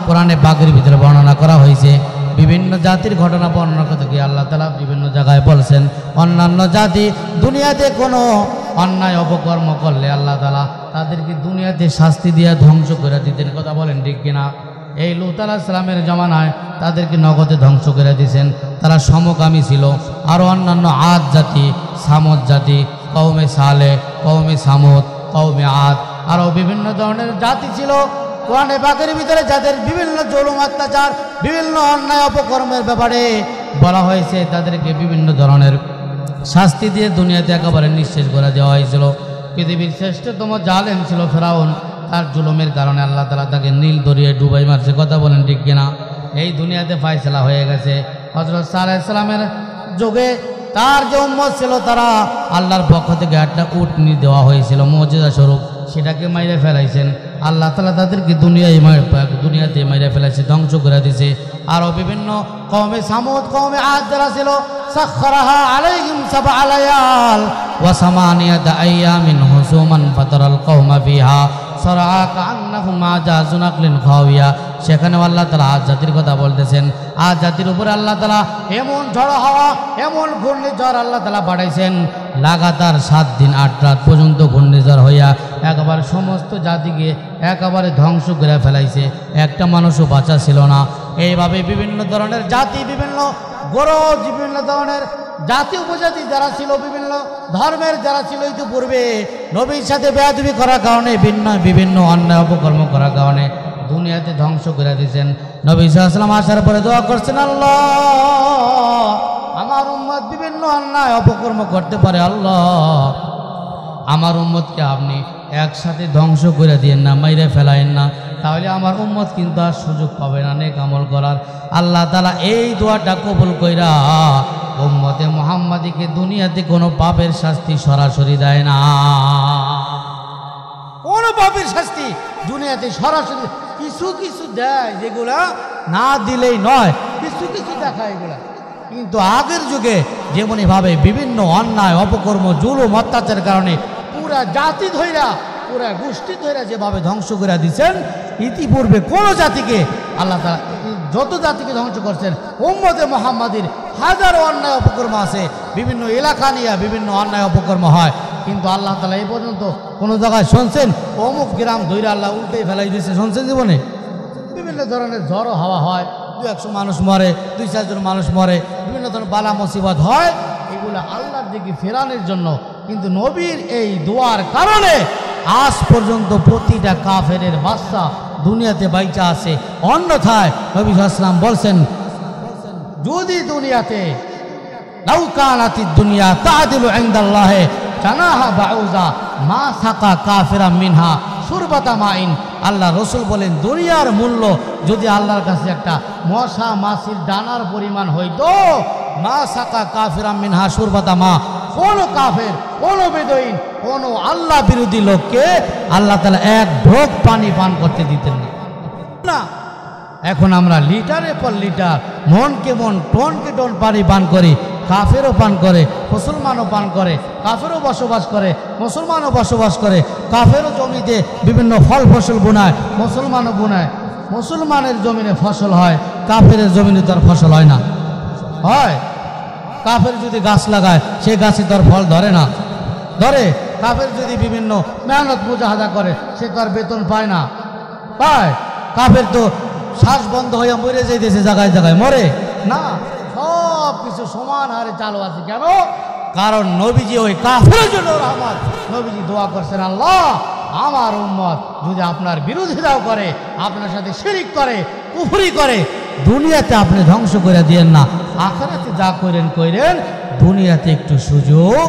কোরআনে পাকের ভিতরে বর্ণনা করা হয়েছে। বিভিন্ন জাতির ঘটনা বর্ণনা করতে গিয়ে আল্লাহ তাআলা বিভিন্ন জায়গায় বলছেন, অন্যান্য জাতি দুনিয়াতে কোনো অন্যায় অপকর্ম করলে আল্লাহ তাআলা তাদেরকে দুনিয়াতে শাস্তি দিয়ে ধ্বংস করে দিতেন। কথা বলেন ঠিক কিনা? এই লূত আলাইহিস সালামের জমানায় তাদেরকে নগদে ধ্বংস করে দিয়েছেন। তারা সমকামী ছিল। আরও অন্যান্য আদ জাতি, সামুদ জাতি, কওমে সালেহ, কওমে সামুদ, কওমে আদ, আরও বিভিন্ন ধরনের জাতি ছিল কোরআনে পাকের ভিতরে, যাদের বিভিন্ন জুলুম অত্যাচার, বিভিন্ন অন্যায় অপকর্মের ব্যাপারে বলা হয়েছে। তাদেরকে বিভিন্ন ধরনের শাস্তি দিয়ে দুনিয়াতে একেবারে নিঃশেষ করে দেওয়া হয়েছিল। পৃথিবীর শ্রেষ্ঠতম জালেম ছিল ফেরাউন। তার জুলুমের কারণে আল্লাহ তাআলা তাকে নীল দরিয়ায় ডুবাই মারছে। কথা বলেন ঠিক কিনা? এই দুনিয়াতে ফায়সালা হয়ে গেছে। হযরত সালেহ আলাইহিস সালামের যুগে তার যে উম্মত ছিল, তারা আল্লাহর পক্ষ থেকে একটা উটনি দেওয়া হয়েছিল মুজিজা স্বরূপ, সেটাকে মাইরে ফেলাইছেন। আল্লাহ তাআলা তাদেরকে দুনিয়াতে মাইরে ফেলাইছে, ধ্বংস করে দিয়েছে। আরও বিভিন্ন কওমে সামুদ, কওমে আদ যারা ছিল, সাখখারাহা আলাইহিম সাবআ লায়াল ওয়া সামানিয়াতা আইয়ামিন হুসুমান ফাতারাল কওমা ফিহা সারআ কান্নাহুম আজাযু নাকলিন খাওয়িয়া। সেখানে আল্লাহ তাআলা আজ জাতির কথা বলতেছেন। আজ জাতির উপরে আল্লাহ তাআলা এমন ঝড় হাওয়া, এমন ঘূর্ণিঝড় আল্লাহ তাআলা পাঠাইছেন, লাগাতার 7 দিন 8 রাত পর্যন্ত ঘূর্ণিঝড় হইয়া একেবারে সমস্ত জাতিকে একেবারে ধ্বংস করে ফেলাইছে। একটা মানুষও বাঁচা ছিল না। এইভাবে বিভিন্ন ধরনের জাতি, বিভিন্ন গরজ, বিভিন্ন ধরনের জাতি উপজাতি যারা ছিল, বিভিন্ন ধর্মের যারা ছিল, ইতিপূর্বে নবীর সাথে বেয়াদবি করার কারণে, বিভিন্ন অন্যায় অপকর্ম করার কারণে দুনিয়াতে ধ্বংস করে দিয়েছেন। নবী সাল্লাল্লাহু আলাইহি ওয়াসাল্লাম আসার পরে দোয়া করছেন, আল্লাহ আমার উম্মত বিভিন্ন অন্যায় অপকর্ম করতে পারে, আল্লাহ আমার উম্মতকে আপনি একসাথে ধ্বংস করে দিয়েন না, মাইরে ফেলায়েন না, তাহলে আমার উম্মত কিন্তু আর সুযোগ পাবে না নেক আমল করার। আল্লাহ তাআলা এই দোয়াটা কবুল কইরা উম্মতে মুহাম্মাদিকে দুনিয়াতে কোনো পাপের শাস্তি সরাসরি দেয় না। কোনো পাপের শাস্তি দুনিয়াতে সরাসরি, কিছু কিছু দেয় যেগুলা না দিলেই নয়, কিছু কিছু দেখায় এগুলা। কিন্তু আগের যুগে যেমনইভাবে বিভিন্ন অন্যায় অপকর্ম, জুলুম অত্যাচারের কারণে পুরা জাতি ধইরা, পুরা গোষ্ঠী ধইরা যেভাবে ধ্বংস করে দিচ্ছেন, ইতিপূর্বে কোনো জাতিকে আল্লাহ তাআলা যত জাতিকে ধ্বংস করছেন, উম্মতে মুহাম্মাদির হাজারো অন্যায় অপকর্ম আছে, বিভিন্ন এলাকা নিয়ে বিভিন্ন অন্যায় অপকর্ম হয়, কিন্তু আল্লাহ তাআলা এই পর্যন্ত কোনো জায়গায় শুনছেন অমুক গ্রাম ধইরা আল্লাহ উল্টে ফেলাই দিয়েছে? শুনছেন জীবনে? বিভিন্ন ধরনের ঝড়ো হাওয়া হয়, 200 মানুষ মরে, 2-4 জন মানুষ মরে, বিভিন্ন ধরনের বালা মুসিবত হয়, এগুলো আল্লাহর দিকে ফেরানোর জন্য। কিন্তু নবীর এই দোয়ার কারণে আজ পর্যন্ত প্রতিটা কাফেরের বাচ্চা দুনিয়াতে বাইচা আছে। অন্যথায় নবী সাল্লাল্লাহু আলাইহি ওয়াসাল্লাম বলছেন, যদি দুনিয়াতে লাউ কানাতিদ দুনিয়া তা'দিলু ইনদাল্লাহি জানাহা বাউজা মা সাকা কাফিরা মিনহা সুরবাতা মাইন। আল্লাহ রসুল বলেন, দুনিয়ার মূল্য যদি আল্লাহর কাছে একটা মশা মাছির দানার পরিমাণ হইতো, মা সাকা কাফিরা মিনহা সুরবাতা মা, কোন কাফের, কোন বেদুইন, কোন আল্লাহ বিরোধী লোককে আল্লাহ তাআলা এক ঢোক পানি পান করতে দিতেন না। এখন আমরা লিটারের পর লিটার, মনকে মন, টনকে টন পানি পান করি। কাফেরও পান করে, মুসলমানও পান করে, কাফেরও বসবাস করে, মুসলমানও বসবাস করে, কাফেরও জমিতে বিভিন্ন ফল ফসল বোনায়, মুসলমানও বোনায়। মুসলমানের জমিনে ফসল হয়, কাফের জমিনে তার ফসল হয় না। হয় কাফের যদি গাছ লাগায়, সেই গাছে তার ফল ধরে না, ধরে। কাফের যদি বিভিন্ন মেহনত মুজাহাদা করে, সে তার বেতন পায় না, পায়। কাফের তো শ্বাস বন্ধ হয়ে মরে যাইতেছে, জায়গায় জায়গায় মরে না। সব কিছু সমান হারে চালু আছে। কেন? কারণ নবীজি ওই কাফেরের জন্য রহমত। নবীজি দোয়া করছেন, আল্লাহ আমার উম্মত যদি আপনার বিরোধিতাও করে, আপনার সাথে শিরিক করে, কুফরি করে, দুনিয়াতে আপনি ধ্বংস করে দিয়েন না, আখিরাতে যা করেন করেন, দুনিয়াতে একটু সুযোগ।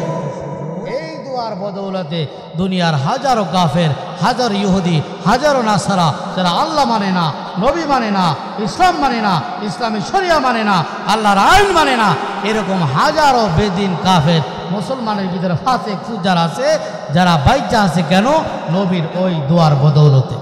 এই দোয়া দোয়ার বদৌলতে দুনিয়ার হাজারো কাফের, হাজার ইহুদি, হাজারো নাসারা যারা আল্লাহ মানে না, নবী মানে না, ইসলাম মানে না, ইসলামী শরিয়া মানে না, আল্লাহর আইন মানে না, এরকম হাজারো বেদিন কাফের মুসলমানের ভিতরে ফাসিক ফুজ্জার আছে, যারা বাইচা আছে কেন? নবীর ওই দোয়ার বদৌলতে।